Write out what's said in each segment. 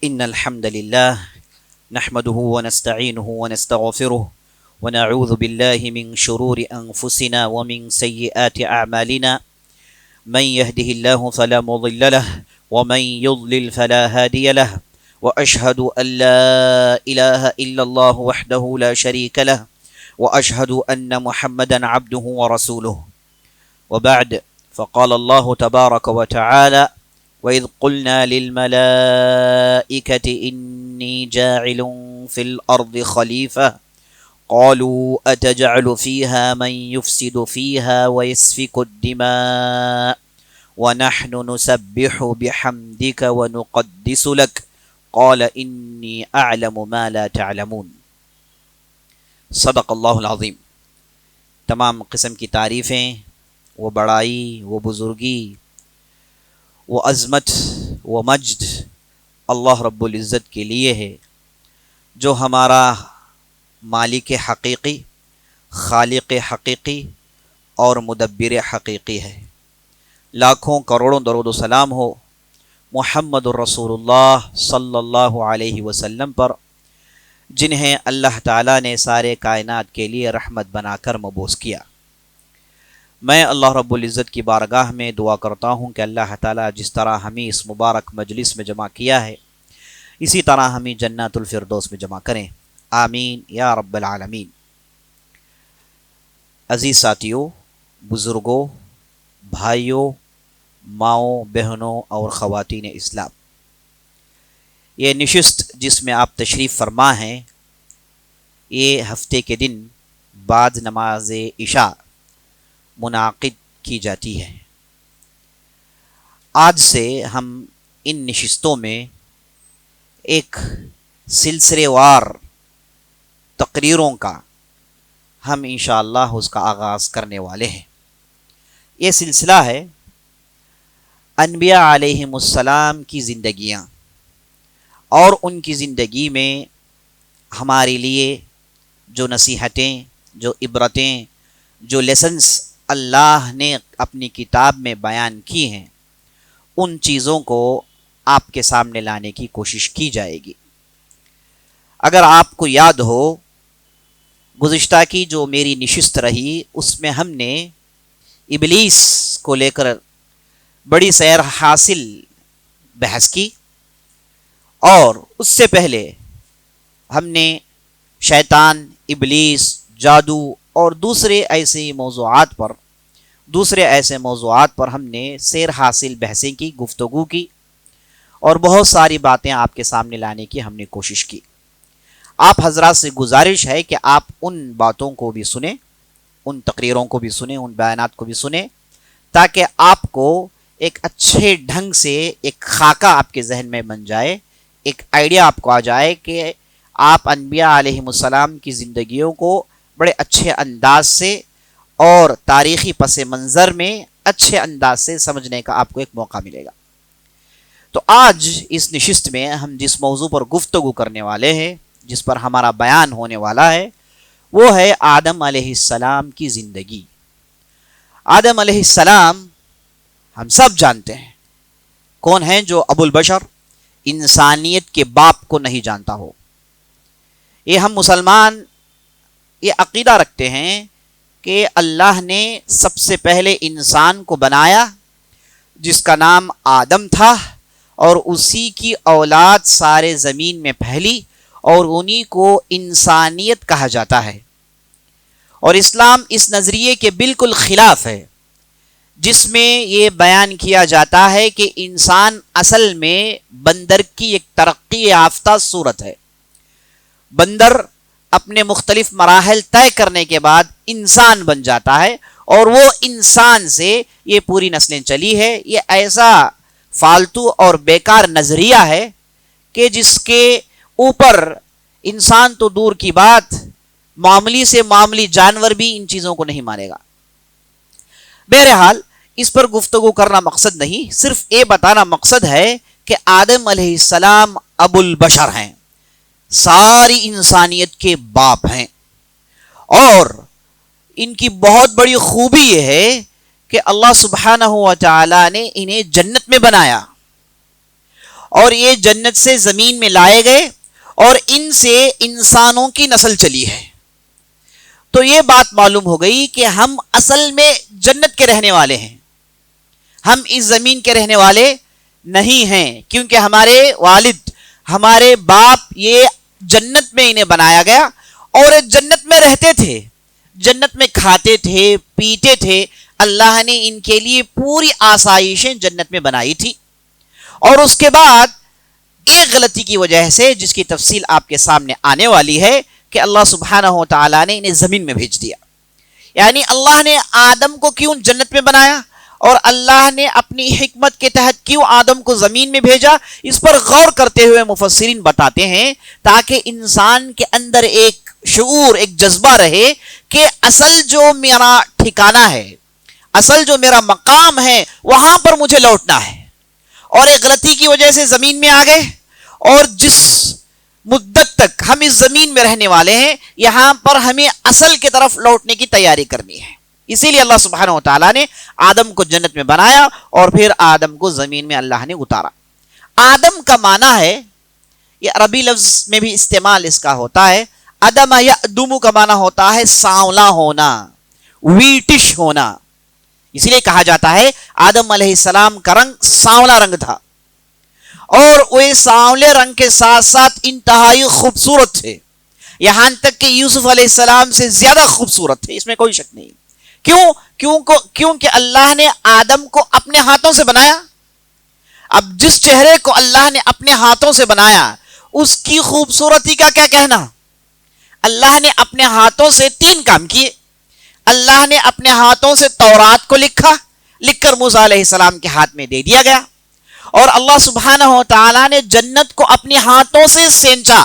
إن الحمد لله نحمده ونستعينه ونستغفره ونعوذ بالله من شرور أنفسنا ومن سيئات أعمالنا من يهده الله فلا مضل له ومن يضلل فلا هادي له وأشهد أن لا إله إلا الله وحده لا شريك له وأشهد أن محمدا عبده ورسوله وبعد فقال الله تبارك وتعالى وإذ قلنا للملائكة إني جاعل في الأرض خليفة قالوا أتجعل فيها من يفسد فيها ويسفك الدماء ونحن نسبح بحمدك ونقدس لك قال إني أعلم ما لا تعلمون صدق اللہ العظیم۔ تمام قسم کی تعریفیں، وہ بڑائی، وہ بزرگی، وہ عظمت، وہ مجد اللہ رب العزت کے لیے ہے، جو ہمارا مالک حقیقی، خالق حقیقی اور مدبر حقیقی ہے۔ لاکھوں کروڑوں درود و سلام ہو محمد الرسول اللہ صلی اللہ علیہ وسلم پر، جنہیں اللہ تعالیٰ نے سارے کائنات کے لیے رحمت بنا کر مبعوث کیا۔ میں اللہ رب العزت کی بارگاہ میں دعا کرتا ہوں کہ اللہ تعالیٰ جس طرح ہمیں اس مبارک مجلس میں جمع کیا ہے، اسی طرح ہمیں جنت الفردوس میں جمع کریں، آمین یا رب العالمین۔ عزیز ساتھیوں، بزرگوں، بھائیوں، ماؤں، بہنوں اور خواتین اسلام، یہ نشست جس میں آپ تشریف فرما ہیں، یہ ہفتے کے دن بعد نماز عشاء منعقد کی جاتی ہے۔ آج سے ہم ان نشستوں میں ایک سلسلے وار تقریروں کا ہم انشاءاللہ اس کا آغاز کرنے والے ہیں۔ یہ سلسلہ ہے انبیاء علیہم السلام کی زندگیاں، اور ان کی زندگی میں ہمارے لیے جو نصیحتیں، جو عبرتیں، جو لیسنس اللہ نے اپنی کتاب میں بیان کی ہیں، ان چیزوں کو آپ کے سامنے لانے کی کوشش کی جائے گی۔ اگر آپ کو یاد ہو، گزشتہ کی جو میری نشست رہی، اس میں ہم نے ابلیس کو لے کر بڑی سیر حاصل بحث کی، اور اس سے پہلے ہم نے شیطان، ابلیس، جادو اور دوسرے ایسے موضوعات پر ہم نے سیر حاصل بحثیں کی، گفتگو کی، اور بہت ساری باتیں آپ کے سامنے لانے کی ہم نے کوشش کی۔ آپ حضرات سے گزارش ہے کہ آپ ان باتوں کو بھی سنیں، ان تقریروں کو بھی سنیں، ان بیانات کو بھی سنیں، تاکہ آپ کو ایک اچھے ڈھنگ سے ایک خاکہ آپ کے ذہن میں بن جائے، ایک آئیڈیا آپ کو آ جائے کہ آپ انبیاء علیہم السلام کی زندگیوں کو بڑے اچھے انداز سے اور تاریخی پس منظر میں اچھے انداز سے سمجھنے کا آپ کو ایک موقع ملے گا۔ تو آج اس نشست میں ہم جس موضوع پر گفتگو کرنے والے ہیں، جس پر ہمارا بیان ہونے والا ہے، وہ ہے آدم علیہ السلام کی زندگی۔ آدم علیہ السلام ہم سب جانتے ہیں کون ہیں، جو ابو البشر، انسانیت کے باپ کو نہیں جانتا ہو۔ یہ ہم مسلمان یہ عقیدہ رکھتے ہیں کہ اللہ نے سب سے پہلے انسان کو بنایا، جس کا نام آدم تھا، اور اسی کی اولاد سارے زمین میں پھیلی، اور انہی کو انسانیت کہا جاتا ہے۔ اور اسلام اس نظریے کے بالکل خلاف ہے، جس میں یہ بیان کیا جاتا ہے کہ انسان اصل میں بندر کی ایک ترقی یافتہ صورت ہے۔ بندر اپنے مختلف مراحل طے کرنے کے بعد انسان بن جاتا ہے، اور وہ انسان سے یہ پوری نسلیں چلی ہے۔ یہ ایسا فالتو اور بیکار نظریہ ہے کہ جس کے اوپر انسان تو دور کی بات، معاملی سے معاملی جانور بھی ان چیزوں کو نہیں مانے گا۔ بہرحال اس پر گفتگو کرنا مقصد نہیں، صرف یہ بتانا مقصد ہے کہ آدم علیہ السلام ابو البشر ہیں، ساری انسانیت کے باپ ہیں، اور ان کی بہت بڑی خوبی یہ ہے کہ اللہ سبحانہ و تعالی نے انہیں جنت میں بنایا، اور یہ جنت سے زمین میں لائے گئے اور ان سے انسانوں کی نسل چلی ہے. تو یہ بات معلوم ہو گئی کہ ہم اصل میں جنت کے رہنے والے ہیں، ہم اس زمین کے رہنے والے نہیں ہیں، کیونکہ ہمارے والد ہمارے باپ یہ جنت میں انہیں بنایا گیا اور جنت میں رہتے تھے، جنت میں کھاتے تھے پیتے تھے. اللہ نے ان کے لیے پوری آسائشیں جنت میں بنائی تھی. اور اس کے بعد ایک غلطی کی وجہ سے، جس کی تفصیل آپ کے سامنے آنے والی ہے، کہ اللہ سبحانہ و تعالیٰ نے انہیں زمین میں بھیج دیا. یعنی اللہ نے آدم کو کیوں جنت میں بنایا اور اللہ نے اپنی حکمت کے تحت کیوں آدم کو زمین میں بھیجا، اس پر غور کرتے ہوئے مفسرین بتاتے ہیں تاکہ انسان کے اندر ایک شعور، ایک جذبہ رہے کہ اصل جو میرا ٹھکانہ ہے، اصل جو میرا مقام ہے، وہاں پر مجھے لوٹنا ہے. اور ایک غلطی کی وجہ سے زمین میں آ گئے، اور جس مدت تک ہم اس زمین میں رہنے والے ہیں یہاں پر ہمیں اصل کی طرف لوٹنے کی تیاری کرنی ہے. اسی لیے اللہ سبحانہ و تعالیٰ نے آدم کو جنت میں بنایا اور پھر آدم کو زمین میں اللہ نے اتارا. آدم کا معنی ہے، یہ عربی لفظ میں بھی استعمال اس کا ہوتا ہے، ادم یأدم کا معنی ہوتا ہے سانولا ہونا، ویٹش ہونا. اسی لیے کہا جاتا ہے آدم علیہ السلام کا رنگ سانولا رنگ تھا، اور وہ سانولے رنگ کے ساتھ ساتھ انتہائی خوبصورت تھے، یہاں تک کہ یوسف علیہ السلام سے زیادہ خوبصورت تھے، اس میں کوئی شک نہیں. کیونکہ اللہ نے آدم کو اپنے ہاتھوں سے بنایا. اب جس چہرے کو اللہ نے اپنے ہاتھوں سے بنایا اس کی خوبصورتی کا کیا کہنا. اللہ نے اپنے ہاتھوں سے 3 کام کیے. اللہ نے اپنے ہاتھوں سے تورات کو لکھ کر موسیٰ علیہ السلام کے ہاتھ میں دے دیا گیا، اور اللہ سبحانہ و تعالیٰ نے جنت کو اپنے ہاتھوں سے سینچا،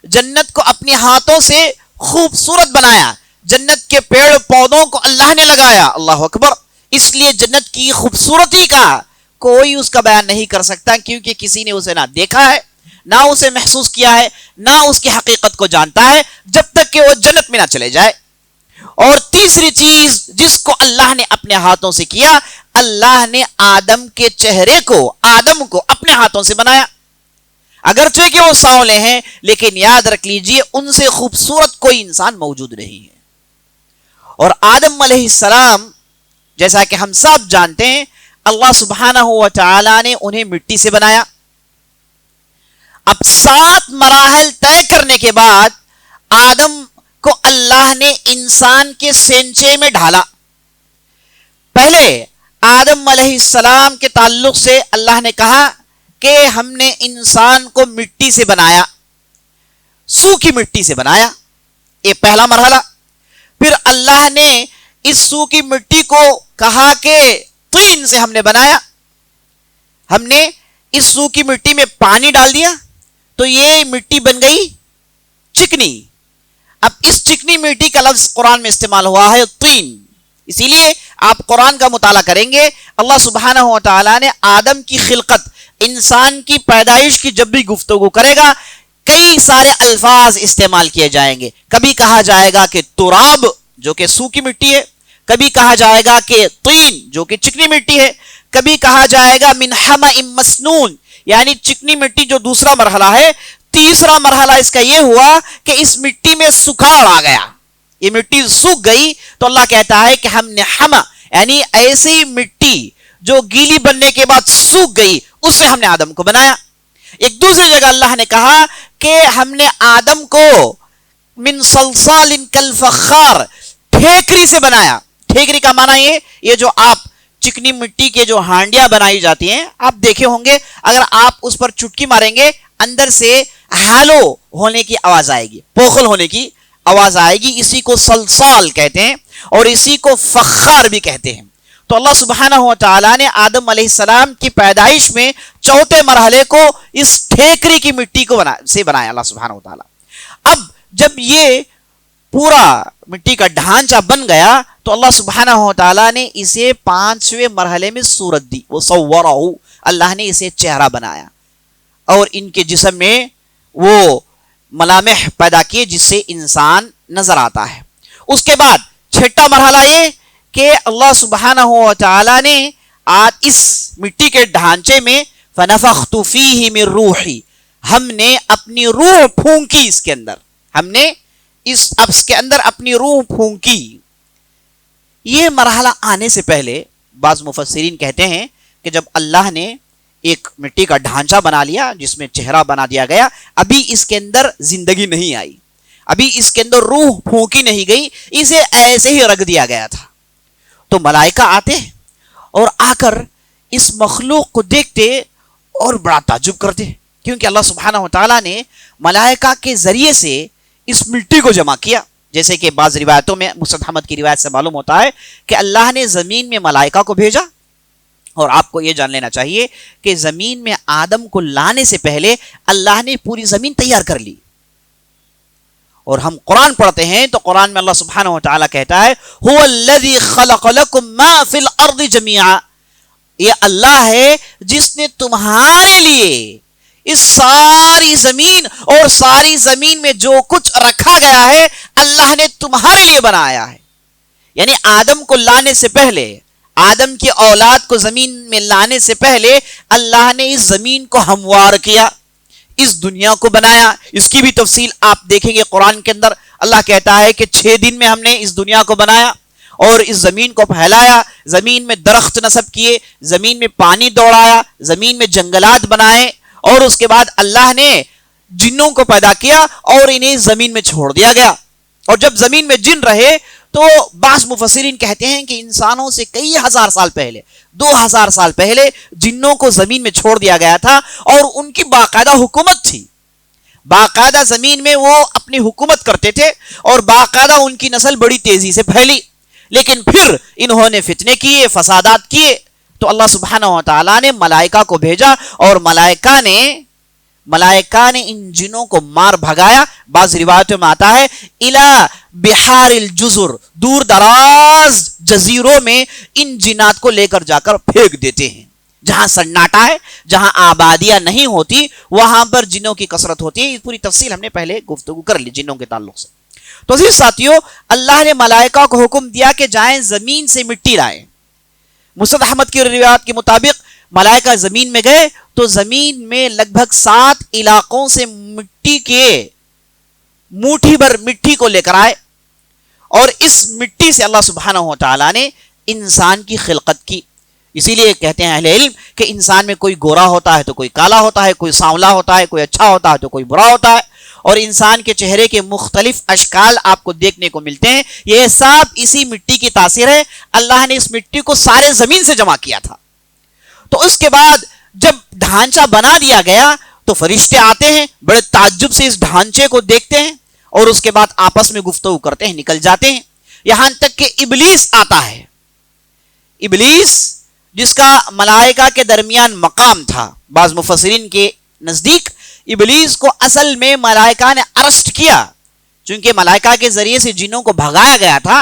جنت کو اپنے ہاتھوں سے خوبصورت بنایا، جنت کے پیڑ پودوں کو اللہ نے لگایا. اللہ اکبر. اس لیے جنت کی خوبصورتی کا کوئی اس کا بیان نہیں کر سکتا، کیونکہ کسی نے اسے نہ دیکھا ہے، نہ اسے محسوس کیا ہے، نہ اس کی حقیقت کو جانتا ہے، جب تک کہ وہ جنت میں نہ چلے جائے. اور تیسری چیز جس کو اللہ نے اپنے ہاتھوں سے کیا، اللہ نے آدم کے چہرے کو، آدم کو اپنے ہاتھوں سے بنایا. اگرچہ کہ وہ سانولے ہیں لیکن یاد رکھ لیجئے ان سے خوبصورت کوئی انسان موجود نہیں ہے. اور آدم علیہ السلام جیسا کہ ہم سب جانتے ہیں اللہ سبحانہ و تعالی نے انہیں مٹی سے بنایا. اب 7 مراحل طے کرنے کے بعد آدم کو اللہ نے انسان کے سینچے میں ڈھالا. پہلے آدم علیہ السلام کے تعلق سے اللہ نے کہا کہ ہم نے انسان کو مٹی سے بنایا، سوکھی مٹی سے بنایا، یہ پہلا مرحلہ. پھر اللہ نے اس سوکھی مٹی کو کہا کہ طین سے ہم نے بنایا. ہم نے اس سوکھی مٹی میں پانی ڈال دیا تو یہ مٹی بن گئی چکنی. اب اس چکنی مٹی کا لفظ قرآن میں استعمال ہوا ہے طین. اسی لیے آپ قرآن کا مطالعہ کریں گے، اللہ سبحانہ و تعالیٰ نے آدم کی خلقت، انسان کی پیدائش کی جب بھی گفتگو کرے گا کئی سارے الفاظ استعمال کیے جائیں گے. کبھی کہا جائے گا کہ تراب جو کہ سوکھی مٹی ہے، کبھی کہا جائے گا کہ طین جو کہ چکنی مٹی ہے، کبھی کہا جائے گا من حمأ مسنون یعنی چکنی مٹی جو دوسرا مرحلہ ہے. تیسرا مرحلہ اس کا یہ ہوا کہ اس مٹی میں سکھاڑ آ گیا، یہ مٹی سوکھ گئی تو اللہ کہتا ہے کہ ہم نے حمأ یعنی ایسی مٹی جو گیلی بننے کے بعد سوکھ گئی اس سے ہم نے آدم کو بنایا. ایک دوسری جگہ اللہ نے کہا کہ ہم نے آدم کو من صلصال کالفخار ٹھیکری سے بنایا. ٹھیکری کا معنی یہ جو آپ چکنی مٹی کے جو ہانڈیاں بنائی جاتی ہیں آپ دیکھے ہوں گے، اگر آپ اس پر چٹکی ماریں گے اندر سے ہالو ہونے کی آواز آئے گی، پوخل ہونے کی آواز آئے گی. اسی کو صلصال کہتے ہیں اور اسی کو فخار بھی کہتے ہیں. تو اللہ سبحانہ و تعالیٰ نے آدم علیہ السلام کی پیدائش میں چوتھے مرحلے کو اس ٹھیکری کی مٹی کو بنایا اللہ سبحانہ و تعالیٰ. اب جب یہ پورا مٹی کا ڈھانچہ بن گیا تو اللہ سبحانہ و تعالیٰ نے اسے 5ویں مرحلے میں صورت دی. وہ صورہ، اللہ نے اسے چہرہ بنایا اور ان کے جسم میں وہ ملامح پیدا کیے جس سے انسان نظر آتا ہے. اس کے بعد 6واں مرحلہ یہ کہ اللہ سبحانہ و تعالیٰ نے اس مٹی کے ڈھانچے میں فنفخت فیہ من روحی، ہم نے اپنی روح پھونکی اس کے اندر، ہم نے اس کے اندر اپنی روح پھونکی۔ یہ مرحلہ آنے سے پہلے بعض مفسرین کہتے ہیں کہ جب اللہ نے ایک مٹی کا ڈھانچہ بنا لیا جس میں چہرہ بنا دیا گیا، ابھی اس کے اندر زندگی نہیں آئی، ابھی اس کے اندر روح پھونکی نہیں گئی، اسے ایسے ہی رکھ دیا گیا تھا۔ تو ملائکہ آتے اور آ کر اس مخلوق کو دیکھتے اور بڑا تعجب کرتے، کیونکہ اللہ سبحانہ و تعالیٰ نے ملائکہ کے ذریعے سے اس مٹی کو جمع کیا۔ جیسے کہ بعض روایتوں میں مسند احمد کی روایت سے معلوم ہوتا ہے کہ اللہ نے زمین میں ملائکہ کو بھیجا، اور آپ کو یہ جان لینا چاہیے کہ زمین میں آدم کو لانے سے پہلے اللہ نے پوری زمین تیار کر لی۔ اور ہم قرآن پڑھتے ہیں تو قرآن میں اللہ سبحانہ و تعالیٰ کہتا ہے هو الذی خلق لکم ما فی الارض جمیعا، یہ اللہ ہے جس نے تمہارے لیے اس ساری زمین اور ساری زمین میں جو کچھ رکھا گیا ہے اللہ نے تمہارے لیے بنایا ہے۔ یعنی آدم کو لانے سے پہلے، آدم کی اولاد کو زمین میں لانے سے پہلے اللہ نے اس زمین کو ہموار کیا، اس دنیا کو بنایا۔ اس کی بھی تفصیل آپ دیکھیں گے قرآن کے اندر، اللہ کہتا ہے کہ 6 دن میں ہم نے اس دنیا کو بنایا اور اس زمین کو پھیلایا، زمین میں درخت نصب کیے، زمین میں پانی دوڑایا، زمین میں جنگلات بنائے، اور اس کے بعد اللہ نے جنوں کو پیدا کیا اور انہیں زمین میں چھوڑ دیا گیا۔ اور جب زمین میں جن رہے تو بعض مفسرین کہتے ہیں کہ انسانوں سے کئی ہزار سال پہلے، 2000 سال پہلے جنوں کو زمین میں چھوڑ دیا گیا تھا، اور ان کی باقاعدہ حکومت تھی، باقاعدہ زمین میں وہ اپنی حکومت کرتے تھے، اور باقاعدہ ان کی نسل بڑی تیزی سے پھیلی۔ لیکن پھر انہوں نے فتنے کیے، فسادات کیے، تو اللہ سبحانہ و تعالیٰ نے ملائکہ کو بھیجا، اور ملائکہ نے ان جنوں کو مار بھگایا۔ بعض روایتوں میں آتا ہے الا بحار الجزر، دور دراز جزیروں میں ان جنات کو لے کر جا کر پھینک دیتے ہیں، جہاں سناٹا ہے، جہاں آبادیاں نہیں ہوتی، وہاں پر جنوں کی کثرت ہوتی ہے۔ یہ پوری تفصیل ہم نے پہلے گفتگو کر لی جنوں کے تعلق سے۔ تو عزیز ساتھیو، اللہ نے ملائکہ کو حکم دیا کہ جائیں زمین سے مٹی لائیں۔ مسند احمد کی روایات کے مطابق ملائکہ زمین میں گئے تو زمین میں لگ بھگ 7 علاقوں سے مٹی کے موٹھی بھر مٹی کو لے کر آئے، اور اس مٹی سے اللہ سبحانہ و تعالیٰ نے انسان کی خلقت کی۔ اسی لیے کہتے ہیں اہل علم کہ انسان میں کوئی گورا ہوتا ہے تو کوئی کالا ہوتا ہے، کوئی سانولا ہوتا ہے، کوئی اچھا ہوتا ہے تو کوئی برا ہوتا ہے، اور انسان کے چہرے کے مختلف اشکال آپ کو دیکھنے کو ملتے ہیں۔ یہ سب اسی مٹی کی تاثیر ہے۔ اللہ نے اس مٹی کو سارے زمین سے جمع کیا تھا۔ تو اس کے بعد جب ڈھانچہ بنا دیا گیا تو فرشتے آتے ہیں، بڑے تعجب سے اس ڈھانچے کو دیکھتے ہیں، اور اس کے بعد آپس میں گفتگو کرتے ہیں، نکل جاتے ہیں، یہاں تک کہ ابلیس آتا ہے۔ ابلیس جس کا ملائکہ کے درمیان مقام تھا، بعض مفسرین کے نزدیک ابلیس کو اصل میں ملائکہ نے ارسٹ کیا، چونکہ ملائکہ کے ذریعے سے جنوں کو بھگایا گیا تھا،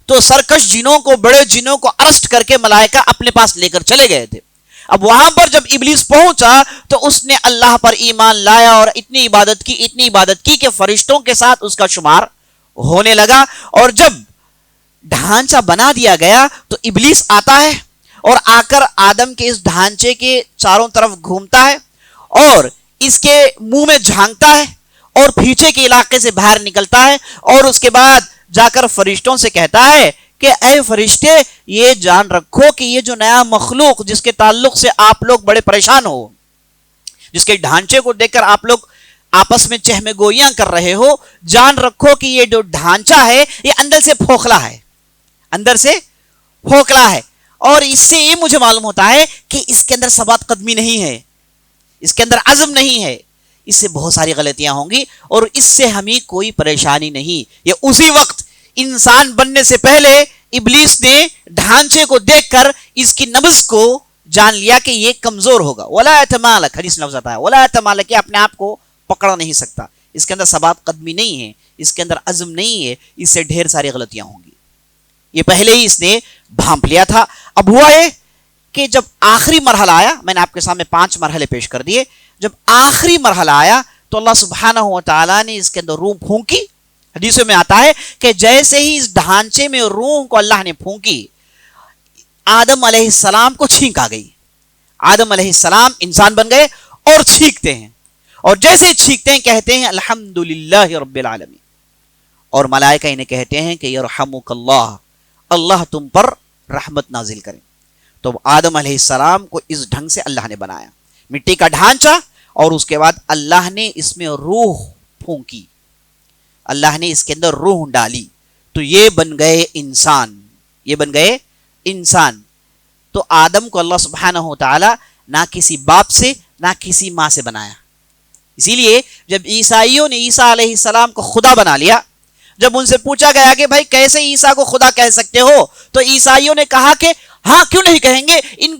تو سرکش جنوں کو، بڑے جنوں کو ارسٹ کر کے ملائکہ اپنے پاس لے کر چلے گئے تھے۔ اب وہاں پر جب ابلیس پہنچا تو اس نے اللہ پر ایمان لایا اور اتنی عبادت کی کہ فرشتوں کے ساتھ اس کا شمار ہونے لگا۔ اور جب ڈھانچہ بنا دیا گیا تو ابلیس آتا ہے اور آ کر آدم کے اس ڈھانچے کے چاروں طرف گھومتا ہے، اور اس کے منہ میں جھانکتا ہے، اور پیچھے کے علاقے سے باہر نکلتا ہے، اور اس کے بعد جا کر فرشتوں سے کہتا ہے کہ اے فرشتے، یہ جان رکھو کہ یہ جو نیا مخلوق جس کے تعلق سے آپ لوگ بڑے پریشان ہو، جس کے ڈھانچے کو دیکھ کر آپ لوگ آپس میں چہمے گوئیاں کر رہے ہو، جان رکھو کہ یہ جو ڈھانچہ ہے یہ اندر سے کھوکھلا ہے، اندر سے کھوکھلا ہے، اور اس سے یہ مجھے معلوم ہوتا ہے کہ اس کے اندر ثبات قدمی نہیں ہے، اس کے اندر عزم نہیں ہے، اس سے بہت ساری غلطیاں ہوں گی، اور اس سے ہمیں کوئی پریشانی نہیں۔ یہ اسی وقت انسان بننے سے پہلے ابلیس نے ڈھانچے کو دیکھ کر اس کی نبض کو جان لیا کہ یہ کمزور ہوگا۔ وَلَا يَتَمَالَكَ، حدیث لفظ آتا ہے وَلَا يَتَمَالَكَ، یہ اپنے آپ کو پکڑ نہیں سکتا، اس کے اندر ثبات قدمی نہیں ہے، اس کے اندر عزم نہیں ہے، اس سے ڈھیر ساری غلطیاں ہوں گی۔ یہ پہلے ہی اس نے بھانپ لیا تھا۔ اب ہوا ہے کہ جب آخری مرحلہ آیا، میں نے آپ کے سامنے 5 مرحلے پیش کر دیے، جب آخری مرحلہ آیا تو اللہ سبحانہ و تعالیٰ نے اس کے اندر روح پھونکی۔ حدیثوں میں آتا ہے کہ جیسے ہی اس ڈھانچے میں روح کو اللہ نے پھونکی، آدم علیہ السلام کو چھینک آ گئی، آدم علیہ السلام انسان بن گئے اور چھینکتے ہیں، اور جیسے چھینکتے ہیں کہتے ہیں الحمدللہ رب العالمین، اور ملائکہ انہیں کہتے ہیں کہ یرحمک اللہ، اللہ تم پر رحمت نازل کریں۔ تو آدم علیہ السلام کو اس ڈھنگ سے اللہ نے بنایا، مٹی کا ڈھانچہ، اور اس کے بعد اللہ نے اس میں روح پھونکی، اللہ نے اس کے اندر روح ڈالی، تو یہ بن گئے انسان، یہ بن گئے انسان۔ تو آدم کو اللہ سبحانہ و تعالی نہ کسی باپ سے نہ کسی ماں سے بنایا۔ اسی لیے جب عیسائیوں نے عیسیٰ علیہ السلام کو خدا بنا لیا، جب ان سے پوچھا گیا کہ بھائی کیسے عیسیٰ کو خدا کہہ سکتے ہو، تو عیسائیوں نے کہا کہ ہاں کیوں نہیں کہیں گے، ان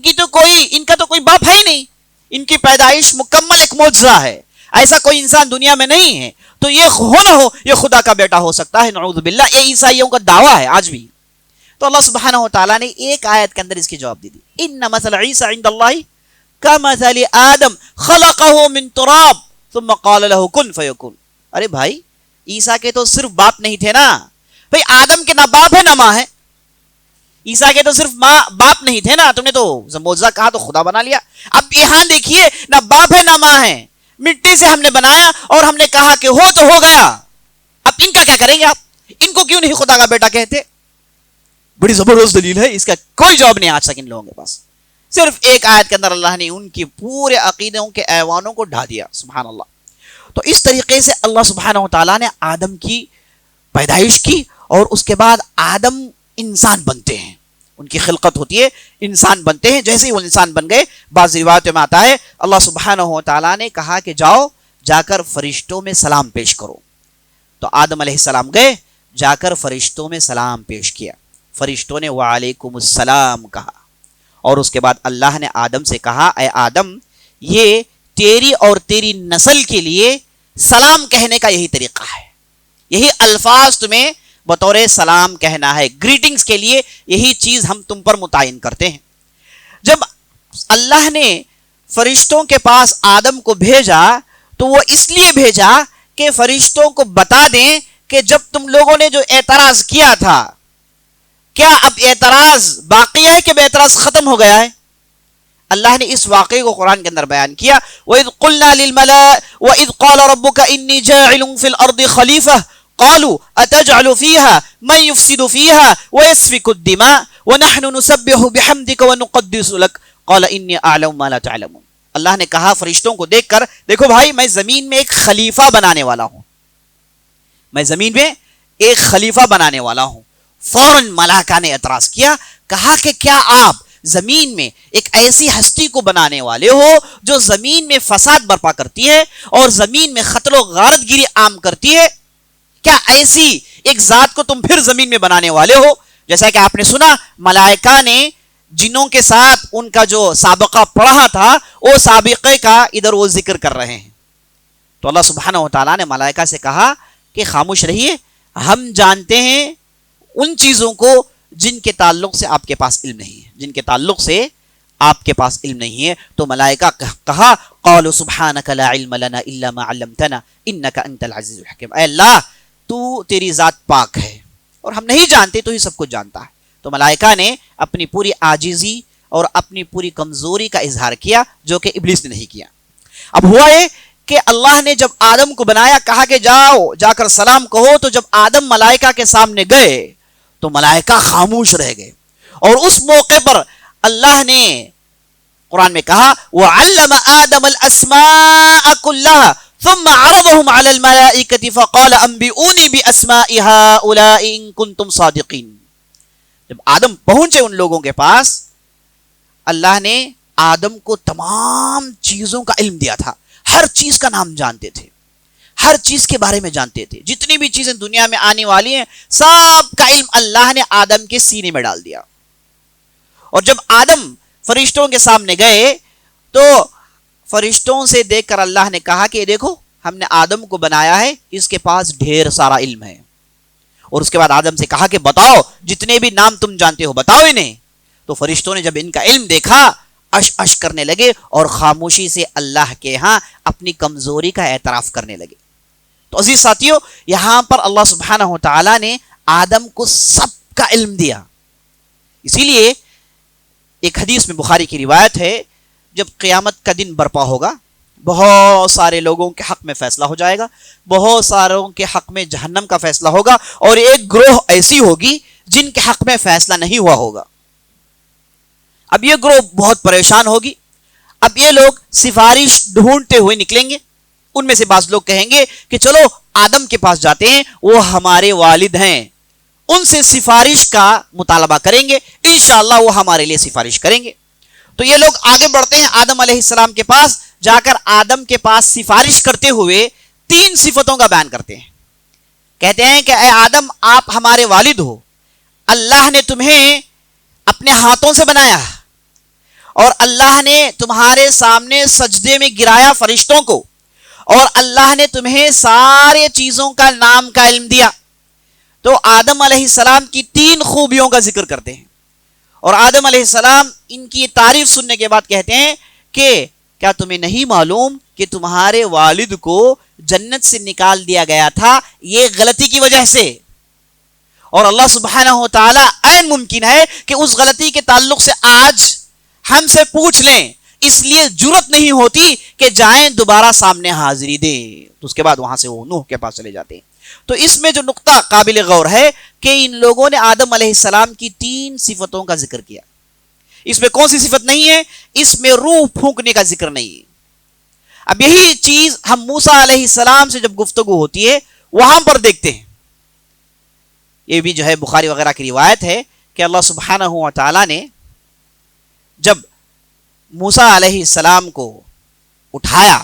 کا تو کوئی باپ ہے ہی نہیں، ان کی پیدائش مکمل ایک معجزہ ہے، ایسا کوئی انسان دنیا میں نہیں ہے، تو یہ ہو نہ ہو یہ خدا کا بیٹا ہو سکتا ہے، نعوذ باللہ، یہ عیسائیوں کا دعویٰ ہے آج بھی۔ تو اللہ سبحانہ و تعالیٰ نے ایک آیت کے اندر اس کی جواب دی دی، ان مثل عیسیٰ عند اللہ کمثل آدم خلقہ من تراب ثم قال له کن فیکون۔ ارے بھائی عیسیٰ کے تو صرف باپ نہیں تھے نا، بھائی آدم کے نہ باپ ہے نہ ماں ہے، عیسیٰ کے تو صرف ماں باپ نہیں تھے نا، تم نے تو معجزہ کہا تو خدا بنا لیا۔ اب یہاں دیکھیے نہ باپ ہے نہ ماں ہے، مٹی سے ہم نے بنایا اور ہم نے کہا کہ ہو تو ہو گیا، اب ان کا کیا کریں گے آپ، ان کو کیوں نہیں خدا کا بیٹا کہتے؟ بڑی زبردست دلیل ہے، اس کا کوئی جواب نہیں آج تک ان لوگوں کے پاس، صرف ایک آیت کے اندر اللہ نے ان کی پورے عقیدوں کے ایوانوں کو ڈھا دیا، سبحان اللہ۔ تو اس طریقے سے اللہ سبحانہ و تعالیٰ نے آدم کی پیدائش کی، اور اس کے بعد آدم انسان بنتے ہیں، ان کی خلقت ہوتی ہے، انسان بنتے ہیں۔ جیسے ہی وہ انسان بن گئے، بعض روایتوں میں آتا ہے اللہ سبحانہ و تعالیٰ نے کہا کہ جاؤ جا کر فرشتوں میں سلام پیش کرو، تو آدم علیہ السلام گئے، جا کر فرشتوں میں سلام پیش کیا، فرشتوں نے وعلیکم السلام کہا، اور اس کے بعد اللہ نے آدم سے کہا اے آدم یہ تیری اور تیری نسل کے لیے سلام کہنے کا یہی طریقہ ہے، یہی الفاظ تمہیں بطور سلام کہنا ہے، گریٹنگز کے لیے یہی چیز ہم تم پر متعین کرتے ہیں۔ جب اللہ نے فرشتوں کے پاس آدم کو بھیجا تو وہ اس لیے بھیجا کہ فرشتوں کو بتا دیں کہ جب تم لوگوں نے جو اعتراض کیا تھا، کیا اب اعتراض باقی ہے کہ اعتراض ختم ہو گیا ہے؟ اللہ نے اس واقعے کو قرآن کے اندر بیان کیا، وَإِذْ قُلْنَا لِلْمَلَائِكَةِ وَإِذْ قَالَ رَبُّكَ إِنِّي جَاعِلٌ فِي الْأَرْضِ خَلِيفَةً قالوا اتجعل فيها من يفسد فيها ويسفك الدماء ونحن نسبح بحمدك ونقدس لك قال اني اعلم ما لا تعلمون۔ اللہ نے کہا فرشتوں کو دیکھ کر، دیکھو بھائی میں زمین میں ایک خلیفہ بنانے والا ہوں، میں زمین میں ایک خلیفہ بنانے والا ہوں۔ فوراً ملائکہ نے اعتراض کیا، کہا کہ کیا آپ زمین میں ایک ایسی ہستی کو بنانے والے ہو جو زمین میں فساد برپا کرتی ہے اور زمین میں قتل و غارت گیری عام کرتی ہے؟ کیا ایسی ایک ذات کو تم پھر زمین میں بنانے والے ہو؟ جیسا کہ آپ نے سنا ملائکہ نے جنوں کے ساتھ ان کا جو سابقہ پڑھا تھا وہ سابقے کا ادھر وہ ذکر کر رہے ہیں، تو اللہ سبحانہ و تعالیٰ نے ملائکہ سے کہا کہ خاموش رہیے، ہم جانتے ہیں ان چیزوں کو جن کے تعلق سے آپ کے پاس علم نہیں ہے، جن کے تعلق سے آپ کے پاس علم نہیں ہے۔ تو ملائکہ کہا قالوا سبحانک لا علم لنا الا ما علمتنا انک انت العزیز الحکیم، اے اللہ تو تیری ذات پاک ہے اور ہم نہیں جانتے، تو ہی سب کچھ جانتا ہے۔ تو ملائکہ نے اپنی پوری عاجزی اور اپنی پوری کمزوری کا اظہار کیا جو کہ ابلیس نے نہیں کیا۔ اب ہوا یہ کہ اللہ نے جب آدم کو بنایا، کہا کہ جاؤ جا کر سلام کہو، تو جب آدم ملائکہ کے سامنے گئے تو ملائکہ خاموش رہ گئے، اور اس موقع پر اللہ نے قرآن میں کہا وَعَلَّمَ آدَمَ الْأَسْمَاءَ كُلَّهَا ثم عرضهم على الملائكة فقال انبئوني باسماء هؤلاء ان كنتم صادقين۔ جب آدم پہنچے ان لوگوں کے پاس، اللہ نے آدم کو تمام چیزوں کا علم دیا تھا، ہر چیز کا نام جانتے تھے، ہر چیز کے بارے میں جانتے تھے، جتنی بھی چیزیں دنیا میں آنے والی ہیں سب کا علم اللہ نے آدم کے سینے میں ڈال دیا۔ اور جب آدم فرشتوں کے سامنے گئے تو فرشتوں سے دیکھ کر اللہ نے کہا کہ دیکھو ہم نے آدم کو بنایا ہے، اس کے پاس ڈھیر سارا علم ہے، اور اس کے بعد آدم سے کہا کہ بتاؤ جتنے بھی نام تم جانتے ہو بتاؤ انہیں۔ تو فرشتوں نے جب ان کا علم دیکھا اش اش کرنے لگے اور خاموشی سے اللہ کے ہاں اپنی کمزوری کا اعتراف کرنے لگے۔ تو عزیز ساتھیو، یہاں پر اللہ سبحانہ و تعالیٰ نے آدم کو سب کا علم دیا۔ اسی لیے ایک حدیث میں بخاری کی روایت ہے، جب قیامت کا دن برپا ہوگا، بہت سارے لوگوں کے حق میں فیصلہ ہو جائے گا، بہت ساروں کے حق میں جہنم کا فیصلہ ہوگا، اور ایک گروہ ایسی ہوگی جن کے حق میں فیصلہ نہیں ہوا ہوگا۔ اب یہ گروہ بہت پریشان ہوگی۔ اب یہ لوگ سفارش ڈھونڈتے ہوئے نکلیں گے۔ ان میں سے بعض لوگ کہیں گے کہ چلو آدم کے پاس جاتے ہیں، وہ ہمارے والد ہیں، ان سے سفارش کا مطالبہ کریں گے، انشاءاللہ وہ ہمارے لیے سفارش کریں گے۔ تو یہ لوگ آگے بڑھتے ہیں آدم علیہ السلام کے پاس، جا کر آدم کے پاس سفارش کرتے ہوئے 3 صفتوں کا بیان کرتے ہیں۔ کہتے ہیں کہ اے آدم، آپ ہمارے والد ہو، اللہ نے تمہیں اپنے ہاتھوں سے بنایا، اور اللہ نے تمہارے سامنے سجدے میں گرایا فرشتوں کو، اور اللہ نے تمہیں سارے چیزوں کا نام کا علم دیا۔ تو آدم علیہ السلام کی 3 خوبیوں کا ذکر کرتے ہیں، اور آدم علیہ السلام ان کی تعریف سننے کے بعد کہتے ہیں کہ کیا تمہیں نہیں معلوم کہ تمہارے والد کو جنت سے نکال دیا گیا تھا یہ غلطی کی وجہ سے، اور اللہ سبحانہ و تعالی عین ممکن ہے کہ اس غلطی کے تعلق سے آج ہم سے پوچھ لیں، اس لیے جرت نہیں ہوتی کہ جائیں دوبارہ سامنے حاضری دیں۔ تو اس کے بعد وہاں سے وہ نوح کے پاس چلے جاتے ہیں۔ تو اس میں جو نقطہ قابل غور ہے کہ ان لوگوں نے آدم علیہ السلام کی 3 صفتوں کا ذکر کیا۔ اس میں کون سی صفت نہیں ہے؟ اس میں روح پھونکنے کا ذکر نہیں ہے۔ اب یہی چیز ہم موسیٰ علیہ السلام سے جب گفتگو ہوتی ہے وہاں پر دیکھتے ہیں۔ یہ بھی جو ہے بخاری وغیرہ کی روایت ہے کہ اللہ سبحانہ و تعالی نے جب موسیٰ علیہ السلام کو اٹھایا